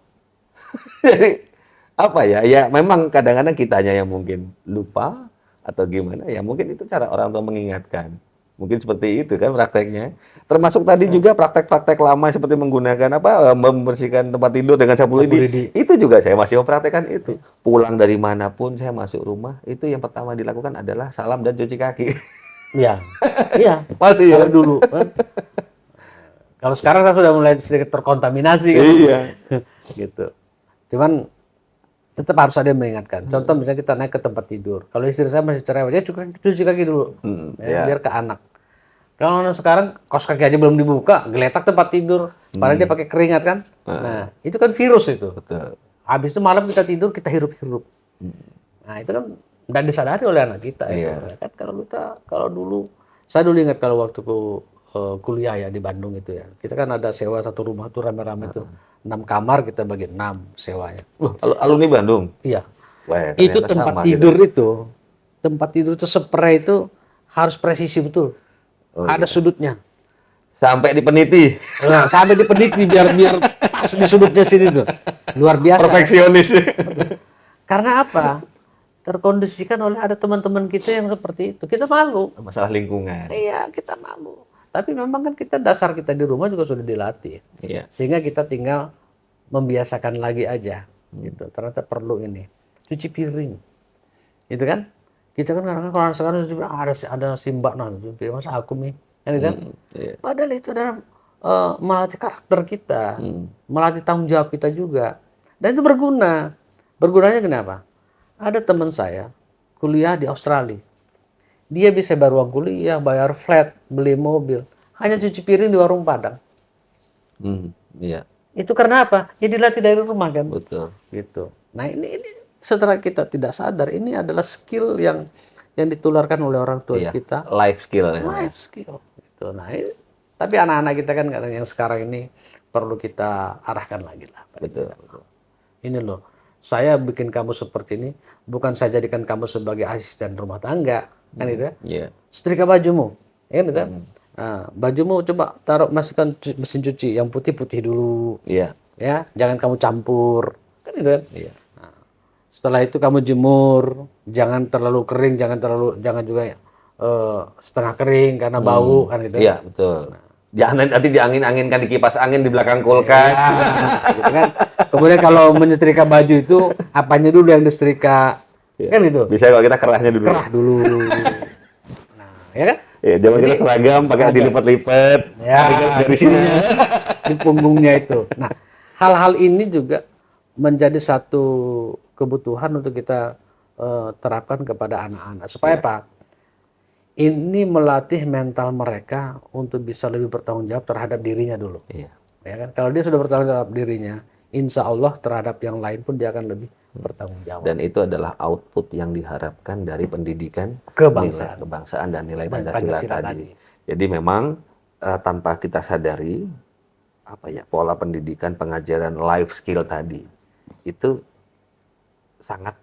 Jadi apa ya? Ya memang kadang-kadang kitanya yang mungkin lupa atau gimana ya. Mungkin itu cara orang tua mengingatkan. Mungkin seperti itu kan prakteknya. Termasuk tadi juga praktek-praktek lama seperti menggunakan membersihkan tempat tidur dengan sapu lidi. Itu juga saya masih mempraktekkan itu. Pulang dari manapun saya masuk rumah, itu yang pertama dilakukan adalah salam dan cuci kaki. Iya. Iya. Masih ya Kalau dulu kan. Kalau sekarang saya sudah mulai sedikit terkontaminasi kan. Iya. Gitu. Cuman tetap harus ada yang mengingatkan. Contoh misalnya kita naik ke tempat tidur. Kalau istri saya masih cerewet, ya cuci kaki dulu. Biar ke anak. Kalau sekarang kaos kaki aja belum dibuka, geletak tempat tidur. Padahal dia pakai keringat kan. Nah, itu kan virus itu. Betul. Habis itu malam kita tidur, kita hirup-hirup. Nah, itu kan nggak disadari oleh anak kita. Iya. Kan kalau dulu, saya dulu ingat kalau waktu kuliah ya di Bandung itu ya. Kita kan ada sewa satu rumah tuh rame-rame tuh. 6 kamar kita bagi 6 sewanya. Alumni Bandung. Iya. Wah, Itu ternyata tempat sama tidur gitu. itu. Tempat tidur itu spray itu harus presisi betul. Ada sudutnya. Sampai di peniti. Nah, sampai di peniti biar pas di sudutnya sini tuh. Luar biasa. Perfeksionis. Karena apa? Terkondisikan oleh ada teman-teman kita yang seperti itu. Kita malu. Masalah lingkungan. Iya, kita malu. Tapi memang kan dasar kita di rumah juga sudah dilatih. Iya. Sehingga kita tinggal membiasakan lagi aja. Gitu. Ternyata perlu ini. Cuci piring. Gitu kan? Kita kan kadang-kadang kalau sekarang ada si Mbak nanti, masa aku nih. Kan, gitu kan? Iya. Padahal itu adalah melatih karakter kita. Melatih tanggung jawab kita juga. Dan itu berguna. Bergunanya kenapa? Ada teman saya kuliah di Australia. Dia bisa bayar uang kuliah, bayar flat, beli mobil. Hanya cuci piring di warung Padang. Iya. Itu karena apa? Ya dilatih dari rumah kan. Betul. Gitu. Nah ini setelah kita tidak sadar, ini adalah skill yang ditularkan oleh orang tua kita. Life skill. Ya. Life skill. Gitu. Nah, tapi anak-anak kita kan kadang yang sekarang ini perlu kita arahkan lagi lah. Betul. Ini loh, saya bikin kamu seperti ini, bukan saya jadikan kamu sebagai asisten rumah tangga. Kan itu ya? Iya. Setrika bajumu. Ya kan itu kan? Nah, bajumu coba taruh masukkan mesin cuci yang putih-putih dulu. Iya. Ya, jangan kamu campur. Kan itu kan? Iya. Nah, setelah itu kamu jemur, jangan terlalu kering, jangan juga setengah kering karena bau kan gitu. Iya, betul. Jangan nanti diangin-anginkan di kipas angin di belakang kulkas. Gitu kan. Kemudian kalau menyetrika baju itu apanya dulu yang disetrika? Kan gitu. Bisa kalau kita kerahnya dulu. Kerah dulu. Nah, ya kan? Ya, zaman kita seragam pakai ada. dilipat-lipat. Ya, dari sini. di punggungnya itu. Nah, hal-hal ini juga menjadi satu kebutuhan untuk kita terapkan kepada anak-anak. Supaya apa? Ini melatih mental mereka untuk bisa lebih bertanggung jawab terhadap dirinya dulu. Iya. Ya kan? Kalau dia sudah bertanggung jawab dirinya, insya Allah terhadap yang lain pun dia akan lebih bertanggung jawab. Dan itu adalah output yang diharapkan dari pendidikan Kebangsaan. nilai kebangsaan dan nilai Dan Pancasila, Pancasila tadi. tadi. Jadi memang tanpa kita sadari pola pendidikan pengajaran life skill tadi itu sangat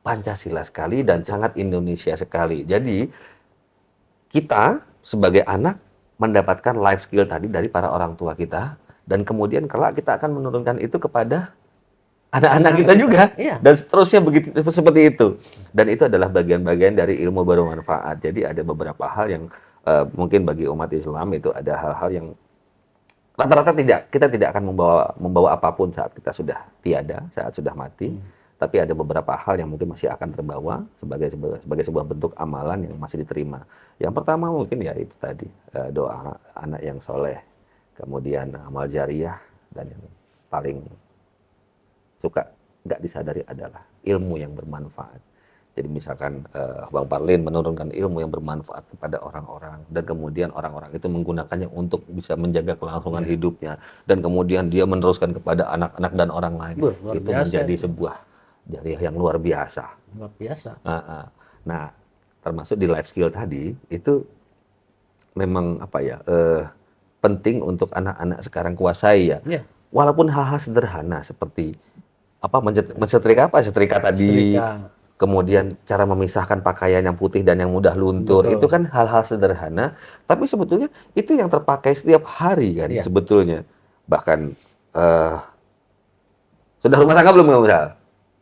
Pancasila sekali dan sangat Indonesia sekali. Jadi kita sebagai anak mendapatkan life skill tadi dari para orang tua kita dan kemudian kelak kita akan menurunkan itu kepada anak-anak kita juga. Iya. Dan seterusnya begitu seperti itu. Dan itu adalah bagian-bagian dari ilmu bermanfaat. Jadi ada beberapa hal yang mungkin bagi umat Islam itu ada hal-hal yang rata-rata kita tidak akan membawa apapun saat kita sudah tiada, saat sudah mati. Tapi ada beberapa hal yang mungkin masih akan terbawa sebagai sebuah bentuk amalan yang masih diterima. Yang pertama mungkin ya itu tadi doa anak yang soleh, kemudian amal jariah, dan yang paling suka nggak disadari adalah ilmu yang bermanfaat. Jadi misalkan Bang Parlin menurunkan ilmu yang bermanfaat kepada orang-orang dan kemudian orang-orang itu menggunakannya untuk bisa menjaga kelangsungan hidupnya dan kemudian dia meneruskan kepada anak-anak dan orang lain. Luar Itu biasa menjadi itu. sebuah jariah yang luar biasa. Luar biasa. Nah, termasuk di life skill tadi itu memang penting untuk anak-anak sekarang kuasai ya. Iya. Walaupun hal-hal sederhana seperti setrika tadi, Setrika. kemudian cara memisahkan pakaian yang putih dan yang mudah luntur, Betul. itu kan hal-hal sederhana, tapi sebetulnya itu yang terpakai setiap hari kan Iya. sebetulnya. Bahkan sudah rumah tangga belum kamu Sal?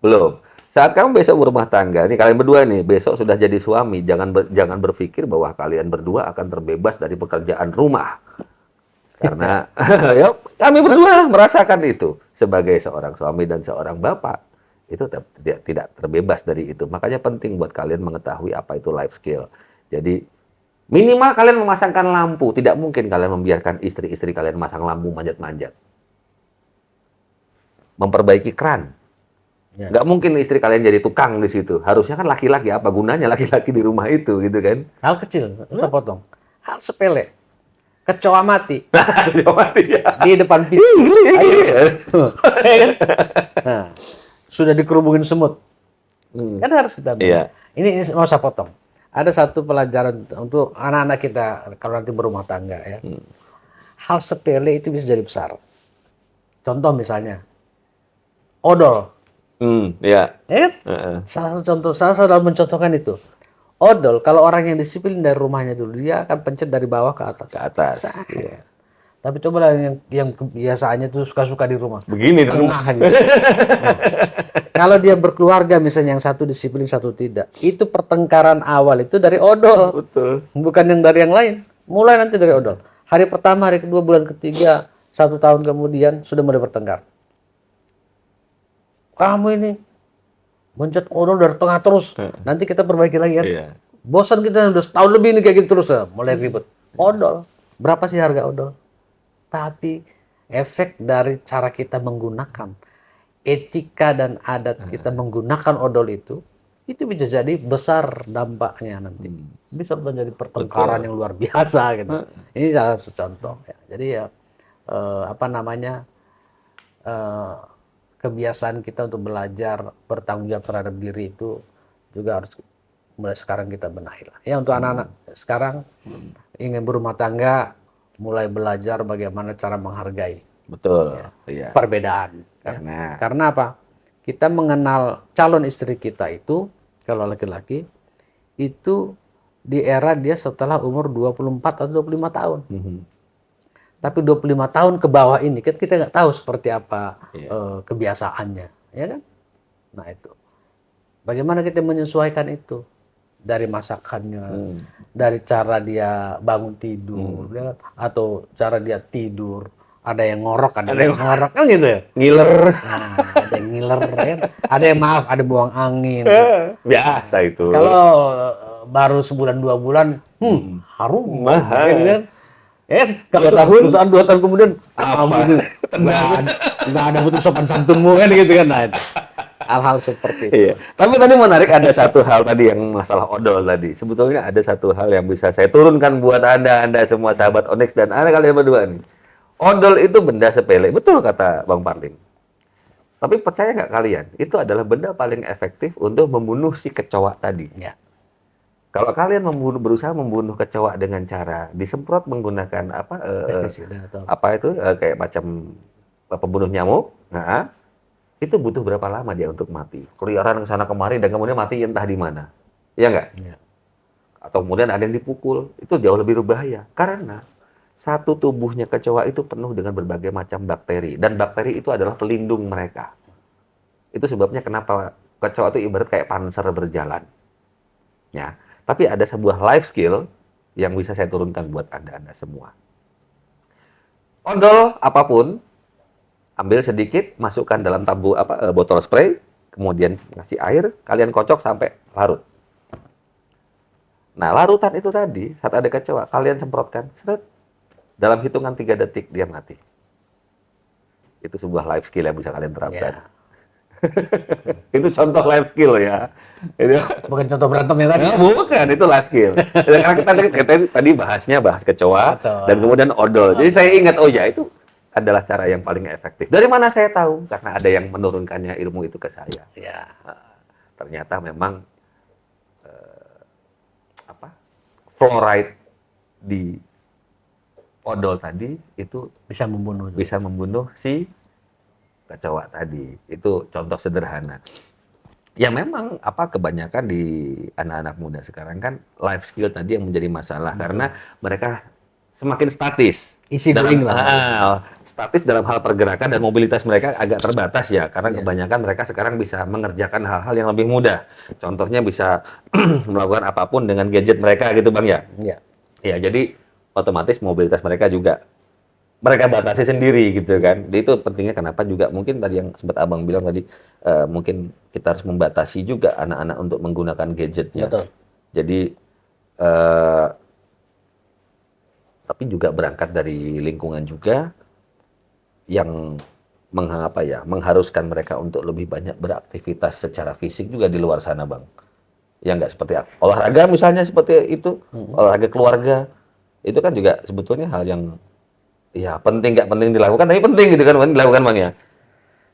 Belum. Saat kamu besok berumah tangga, nih kalian berdua nih besok sudah jadi suami, jangan berpikir bahwa kalian berdua akan terbebas dari pekerjaan rumah. Karena ya kami berdua merasakan itu sebagai seorang suami dan seorang bapak. Itu tidak terbebas dari itu. Makanya penting buat kalian mengetahui apa itu life skill. Jadi minimal kalian memasangkan lampu. Tidak mungkin kalian membiarkan istri-istri kalian memasang lampu manjat-manjat. Memperbaiki keran. Ya. Nggak mungkin istri kalian jadi tukang di situ. Harusnya kan laki-laki, apa gunanya laki-laki di rumah itu gitu kan. Hal kecil, saya potong. Hal sepele. Kecoa mati Dia mati ya. di depan pintu. Ayo. Ya kan? Nah, sudah dikerubungin semut. Kan harus kita Iya. Ini mau saya potong. Ada satu pelajaran untuk anak-anak kita kalau nanti berumah tangga ya. Hal sepele itu bisa jadi besar. Contoh misalnya odol. Ya. Ya kan? Salah satu contoh, salah satu dalam mencontohkan itu. Odol, kalau orang yang disiplin dari rumahnya dulu, dia akan pencet dari bawah ke atas. Ke atas. Sah. Iya. Tapi coba yang kebiasaannya tuh suka-suka di rumah. Begini dong. Tengah aja. Nah, kalau dia berkeluarga misalnya yang satu disiplin, satu tidak. Itu pertengkaran awal itu dari odol. Betul. Bukan yang dari yang lain. Mulai nanti dari odol. Hari pertama, hari kedua, bulan ketiga, 1 tahun kemudian sudah mulai bertengkar. Kamu ini mencet odol dari tengah terus. Nanti kita perbaiki lagi kan. Iya. Bosan kita udah setahun lebih ini kayak gitu terus. Mulai ribut. Odol. Berapa sih harga odol? Tapi efek dari cara kita menggunakan etika dan adat kita menggunakan odol itu bisa jadi besar dampaknya nanti. Bisa menjadi pertengkaran yang luar biasa gitu. Ini salah satu contoh ya. Jadi ya kebiasaan kita untuk belajar bertanggung jawab terhadap diri itu juga harus mulai sekarang kita benahi lah. Ya untuk anak-anak sekarang ingin berumah tangga mulai belajar bagaimana cara menghargai Betul. Iya. perbedaan. Ya. Karena apa? Kita mengenal calon istri kita itu kalau laki-laki itu di era dia setelah umur 24 atau 25 tahun. Tapi 25 tahun ke bawah ini kan kita nggak tahu seperti apa kebiasaannya, ya kan? Nah itu, bagaimana kita menyesuaikan itu dari masakannya, dari cara dia bangun tidur, ya kan? Atau cara dia tidur. Ada yang ngorok, ada yang ngorok kan gitu ya? Ngiler. Nah, ada yang ngiler, ya kan? Ada yang ada buang angin. Biasa itu. Kalau baru sebulan 2 bulan, harum, Mahal. gitu kan? Kalau 2 tahun? perusahaan 2 tahun kemudian, Apa? nggak ada butuh sopan santunmu kan gitu kan? Nah, itu. Hal-hal seperti itu. Iya. Tapi tadi menarik ada satu hal tadi yang masalah odol tadi. Sebetulnya ada satu hal yang bisa saya turunkan buat Anda semua sahabat Onyx dan Anda kalian berdua nih. Odol itu benda sepele, betul kata Bang Parlim. Tapi percaya nggak kalian, itu adalah benda paling efektif untuk membunuh si kecoa tadi. Ya. Kalau kalian berusaha membunuh kecoa dengan cara disemprot menggunakan Pestisida atau kayak macam pembunuh nyamuk, nah, itu butuh berapa lama dia untuk mati? Keliaran ke sana kemari dan kemudian mati entah di mana. Iya nggak? Ya. Atau kemudian ada yang dipukul, itu jauh lebih berbahaya. Karena satu tubuhnya kecoa itu penuh dengan berbagai macam bakteri. Dan bakteri itu adalah pelindung mereka. Itu sebabnya kenapa kecoa itu ibarat kayak panser berjalan. Ya. Tapi ada sebuah life skill yang bisa saya turunkan buat Anda semua. Odol apapun, ambil sedikit, masukkan dalam botol spray, kemudian kasih air, kalian kocok sampai larut. Nah, larutan itu tadi, saat ada kecoa, kalian semprotkan, seret, dalam hitungan 3 detik dia mati. Itu sebuah life skill yang bisa kalian terapkan. Ya. Itu contoh life skill ya. Itu Bukan contoh berantem ya tadi. bukan, itu life skill. Karena kita tadi bahas kecoa Betul. dan kemudian odol. Jadi saya ingat, oh ya itu adalah cara yang paling efektif. Dari mana saya tahu? Karena ada yang menurunkannya ilmu itu ke saya. Ya. Ternyata memang fluoride di odol tadi itu Bisa membunuh. bisa membunuh si kecoa tadi. Itu contoh sederhana. Ya memang kebanyakan di anak-anak muda sekarang kan life skill tadi yang menjadi masalah karena mereka semakin statis. Easy going lah. Statis dalam hal pergerakan dan mobilitas mereka agak terbatas ya karena kebanyakan mereka sekarang bisa mengerjakan hal-hal yang lebih mudah. Contohnya bisa melakukan apapun dengan gadget mereka gitu Bang ya. Iya. Ya jadi otomatis mobilitas mereka juga mereka batasi sendiri gitu kan. Jadi itu pentingnya kenapa juga mungkin tadi yang sempat Abang bilang tadi mungkin kita harus membatasi juga anak-anak untuk menggunakan gadgetnya. Betul. Jadi tapi juga berangkat dari lingkungan juga yang mengharuskan mereka untuk lebih banyak beraktivitas secara fisik juga di luar sana, Bang. Ya nggak seperti olahraga misalnya seperti itu, olahraga keluarga. Itu kan juga sebetulnya hal yang ya penting nggak penting dilakukan, tapi penting gitu kan dilakukan, Bang ya.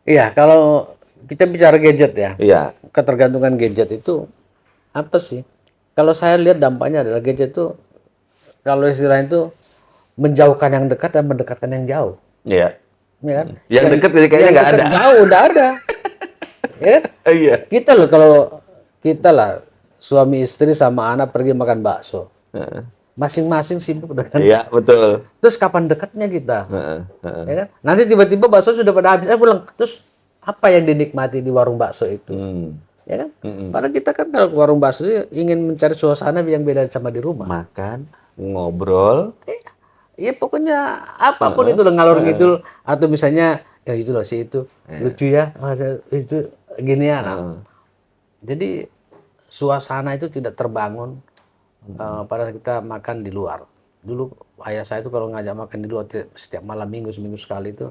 Iya, kalau kita bicara gadget ya. Iya. Ketergantungan gadget itu apa sih? Kalau saya lihat dampaknya adalah gadget itu kalau istilahnya itu menjauhkan yang dekat dan mendekatkan yang jauh. Iya. Ya kan? Yang dekat jadi kayaknya nggak ada. Jauh udah ada. Ya kan? Iya. Kita loh kalau kita lah suami istri sama anak pergi makan bakso. Masing-masing sibuk dengan. Iya, betul. Terus kapan dekatnya kita? Heeh. Ya kan? Nanti tiba-tiba bakso sudah pada habis, pulang. Terus apa yang dinikmati di warung bakso itu? Ya kan? Padahal kita kan kalau ke warung bakso ingin mencari suasana yang beda sama di rumah. Makan, ngobrol. Iya pokoknya apapun itu loh ngalor ngidul atau misalnya ya itu loh si itu lucu ya, itu gini ya. Nah, jadi suasana itu tidak terbangun pada kita makan di luar. Dulu ayah saya itu kalau ngajak makan di luar setiap malam minggu seminggu sekali itu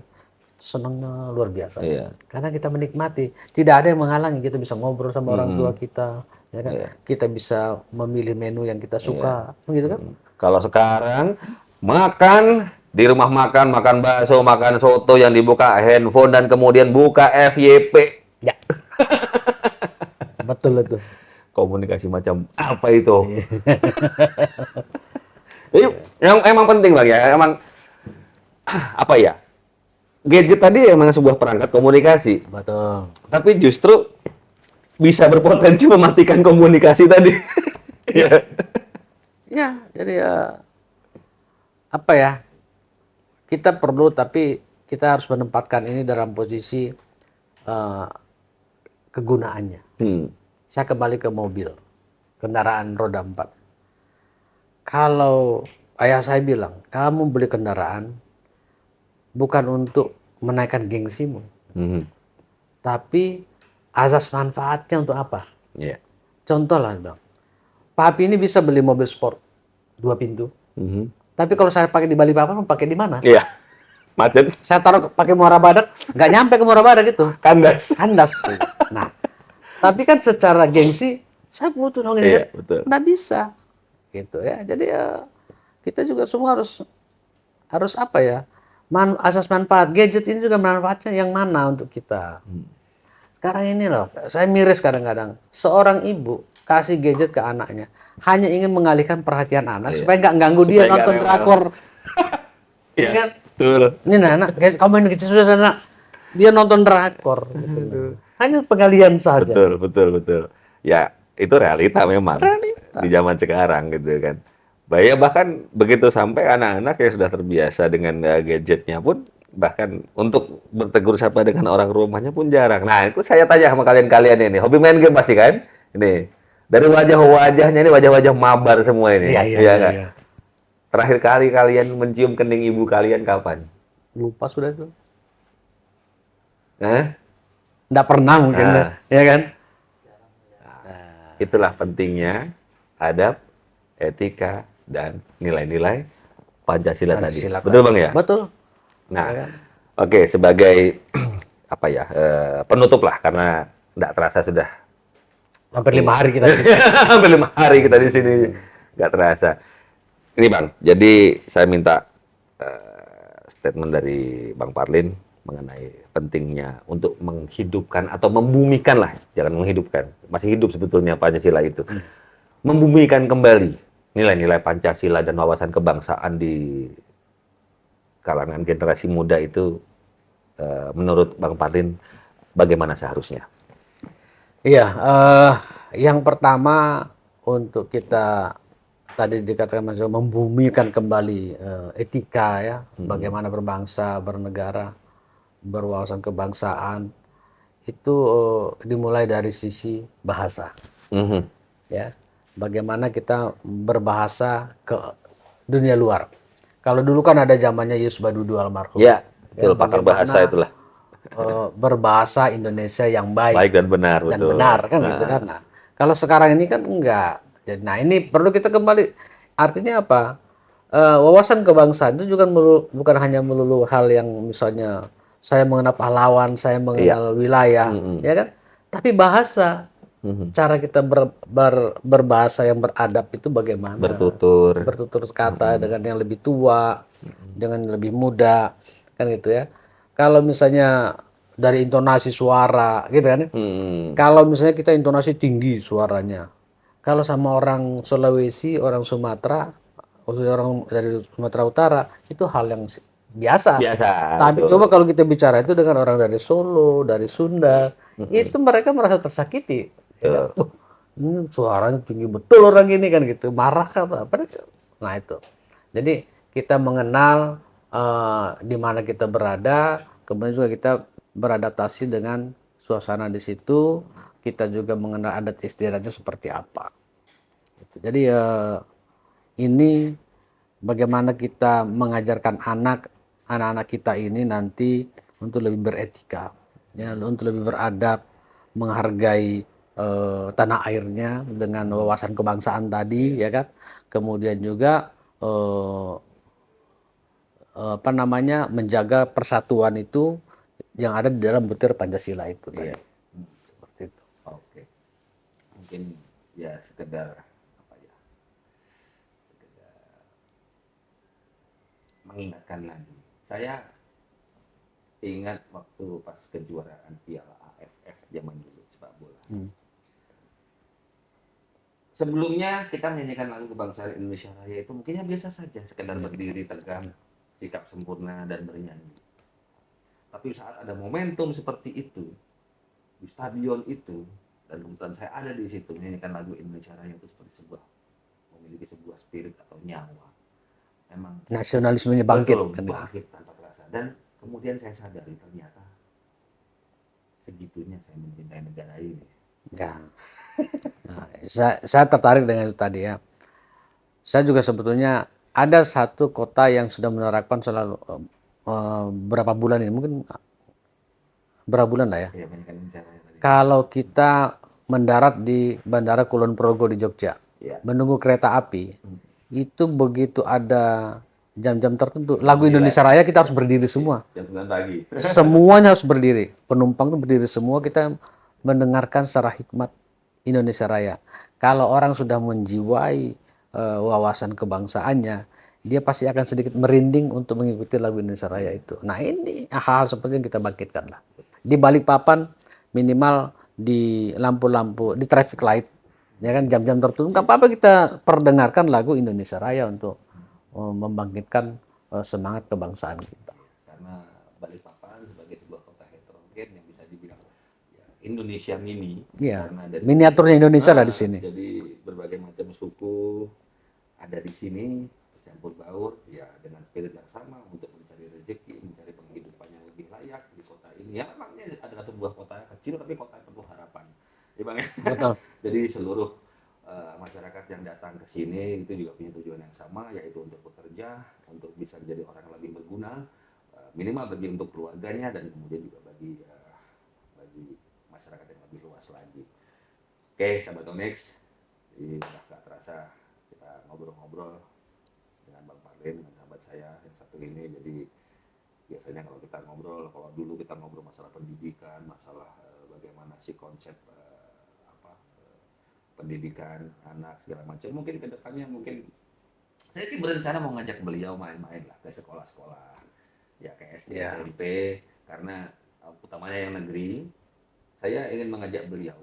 senangnya luar biasa. Iya. Karena kita menikmati, tidak ada yang menghalangi kita bisa ngobrol sama orang tua kita, ya kan? Kita bisa memilih menu yang kita suka, begitu kan? Kalau sekarang makan di rumah makan bakso, makan soto yang dibuka handphone dan kemudian buka FYP. Ya. Betul itu. Komunikasi macam apa itu? Yang emang penting Bang ya, emang apa ya? Gadget tadi emang sebuah perangkat komunikasi. Betul. Tapi justru bisa berpotensi mematikan komunikasi tadi. Ya. Ya, jadi apa ya? Kita perlu tapi kita harus menempatkan ini dalam posisi kegunaannya. Saya kembali ke mobil, kendaraan roda 4. Kalau ayah saya bilang, kamu beli kendaraan bukan untuk menaikkan gengsimu, tapi azas manfaatnya untuk apa? Iya. Contoh lah, Bang. Papi ini bisa beli mobil sport 2 pintu. Tapi kalau saya pakai di Bali Papan, pakai di mana? Iya. Macet. Saya taruh pakai Muara Badak, nggak nyampe ke Muara Badak itu. Kandas. Kandas. Nah, tapi kan secara gengsi, saya butuh dong ini. Iya, betul. Nggak bisa. Gitu ya. Jadi ya kita juga semua harus apa ya? Asas manfaat. Gadget ini juga manfaatnya yang mana untuk kita. Sekarang ini loh, saya miris kadang-kadang. Seorang ibu kasih gadget ke anaknya, hanya ingin mengalihkan perhatian anak supaya nggak ganggu dia Supaya nggak nonton rewel. drakor. Iya. Kan? Betul. Ini anak, kamu ini kecil sudah sana, dia nonton drakor. Gitu. Hanya pengalihan saja. Betul. Ya, itu realita memang. Realita. Di zaman sekarang gitu kan. Bahkan begitu sampai anak-anak yang sudah terbiasa dengan gadgetnya pun, bahkan untuk bertegur sapa dengan orang rumahnya pun jarang. Nah, itu saya tanya sama kalian-kalian ini, hobi main game pasti kan? Ini dari wajah-wajahnya ini wajah-wajah mabar semua ini. Iya, kan? iya. Terakhir kali kalian mencium kening ibu kalian kapan? Lupa sudah itu. Hah? Nggak pernah mungkin, Nah. ya kan? Itulah pentingnya adab, etika, dan nilai-nilai Pancasila tadi. Pancasila Betul Bang ya? Betul. Nah, Ya kan? oke, sebagai apa ya, penutup lah karena nggak terasa sudah Hampir 5 hari kita. hampir 5 hari kita di sini, nggak terasa. Ini Bang, jadi saya minta statement dari Bang Parlin mengenai pentingnya untuk menghidupkan atau membumikan lah, jangan menghidupkan, masih hidup sebetulnya Pancasila itu, membumikan kembali nilai-nilai Pancasila dan wawasan kebangsaan di kalangan generasi muda itu, menurut Bang Parlin bagaimana seharusnya? Iya, yang pertama untuk kita tadi dikatakan Mas Yoyo, membumikan kembali etika ya, bagaimana berbangsa, bernegara, berwawasan kebangsaan itu dimulai dari sisi bahasa, ya. Bagaimana kita berbahasa ke dunia luar. Kalau dulu kan ada zamannya Yus Badudu almarhum. Ya, betul, pakar bagaimana, bahasa itulah. berbahasa Indonesia yang baik. Baik dan benar, Dan betul. benar kan gitu kan. Nah, kalau sekarang ini kan enggak. Jadi, nah ini perlu kita kembali. Artinya apa? Wawasan kebangsaan itu juga bukan hanya melulu hal yang misalnya saya mengenal pahlawan, saya mengenal wilayah, ya kan? Tapi bahasa, cara kita berbahasa yang beradab itu bagaimana? Bertutur. Bertutur kata dengan yang lebih tua, dengan yang lebih muda, kan gitu ya. Kalau misalnya dari intonasi suara, gitu kan? Kalau misalnya kita intonasi tinggi suaranya, kalau sama orang Sulawesi, orang Sumatera, khususnya orang dari Sumatera Utara, itu hal yang biasa. Tapi betul. coba kalau kita bicara itu dengan orang dari Solo, dari Sunda, itu mereka merasa tersakiti. Ya kan? Ini suaranya tinggi betul orang ini kan gitu, marah kan apa? Nah itu. Jadi kita mengenal di mana kita berada, kemudian juga kita beradaptasi dengan suasana di situ. Kita juga mengenal adat istiadatnya seperti apa. Jadi ini bagaimana kita mengajarkan anak-anak kita ini nanti untuk lebih beretika, ya, untuk lebih beradab, menghargai tanah airnya dengan wawasan kebangsaan tadi, ya kan. Kemudian juga menjaga persatuan itu yang ada di dalam butir Pancasila itu tadi. Seperti itu. Oke. Mungkin ya sekedar mengingatkan lagi. Saya ingat waktu pas kejuaraan Piala AFF zaman dulu sepak bola. Sebelumnya kita menyanyikan lagu kebangsaan Indonesia Raya itu mungkinnya biasa saja, sekedar berdiri tegak, sikap sempurna dan bernyanyi. Tapi saat ada momentum seperti itu di stadion itu, dan kebetulan saya ada di situ menyanyikan lagu Indonesia Raya itu seperti memiliki sebuah spirit atau nyawa. Memang Nasionalismenya bangkit. betul, bangkit tanpa terasa. Dan kemudian saya sadari ternyata segitunya saya mencintai negara ini. Ya. Nah, saya tertarik dengan itu tadi ya. Saya juga sebetulnya ada satu kota yang sudah menerapkan selalu berapa bulan ini, mungkin berapa bulan lah ya. Ya, menyanyikan Indonesia Raya tadi. Kalau kita mendarat di Bandara Kulon Progo di Jogja, Ya. menunggu kereta api, itu begitu ada jam-jam tertentu, lagu Indonesia Raya kita harus berdiri semua. Jam 9 pagi. Semuanya harus berdiri. Penumpang tuh berdiri semua, kita mendengarkan secara hikmat Indonesia Raya. Kalau orang sudah menjiwai wawasan kebangsaannya, dia pasti akan sedikit merinding untuk mengikuti lagu Indonesia Raya itu. Nah, ini hal-hal seperti yang kita bangkitkan lah. Di Balikpapan minimal di lampu-lampu, di traffic light, ya kan, jam-jam tertentu, nggak apa-apa kita perdengarkan lagu Indonesia Raya untuk membangkitkan semangat kebangsaan kita. Karena Balikpapan sebagai sebuah kota heterogen yang bisa dibilang ya, Indonesia mini. Iya, Karena dari miniaturnya Indonesia lah di sini. Jadi berbagai macam suku ada di sini campur baur ya dengan spirit yang sama untuk mencari rezeki, mencari penghidupan yang lebih layak di kota ini. Ya memangnya adalah sebuah kota kecil tapi kota yang penuh harapan. Ya Bang ya. Betul. Jadi seluruh masyarakat yang datang ke sini itu juga punya tujuan yang sama, yaitu untuk bekerja, untuk bisa menjadi orang yang lebih berguna, minimal bagi untuk keluarganya dan kemudian juga bagi masyarakat yang lebih luas lagi. Oke, sahabat Onyx, jadi udah gak terasa kita ngobrol-ngobrol dengan Bang Parden, dengan sahabat saya yang satu ini. Jadi biasanya kalau kita ngobrol, kalau dulu kita ngobrol masalah pendidikan, masalah bagaimana sih konsep pendidikan anak segala macam. Mungkin kedepannya mungkin saya sih berencana mau ngajak beliau main-main lah ke sekolah-sekolah, ya ke SD, SMP, karena utamanya yang negeri. Saya ingin mengajak beliau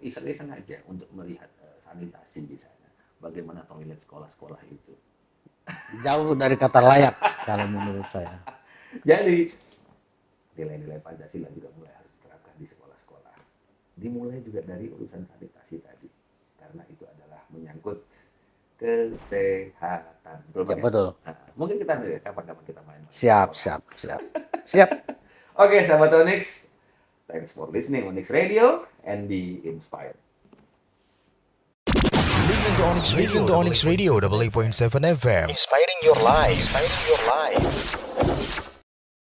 iseng-iseng aja untuk melihat sanitasi di sana. Bagaimana toilet sekolah-sekolah itu. Jauh dari kata layak kalau menurut saya. Jadi nilai-nilai Pancasila juga mulai harus diterapkan di sekolah-sekolah. Dimulai juga dari urusan sanitasi tadi, karena itu adalah menyangkut kesehatan. Betul, Ya, betul. Nah, mungkin kita kapan-kapan kita main. Siap. Oke, sahabat Onyx, thanks for listening Onyx Radio and be inspired. Listen to Onyx Radio 88.7 FM. Inspiring your life. Inspiring your life.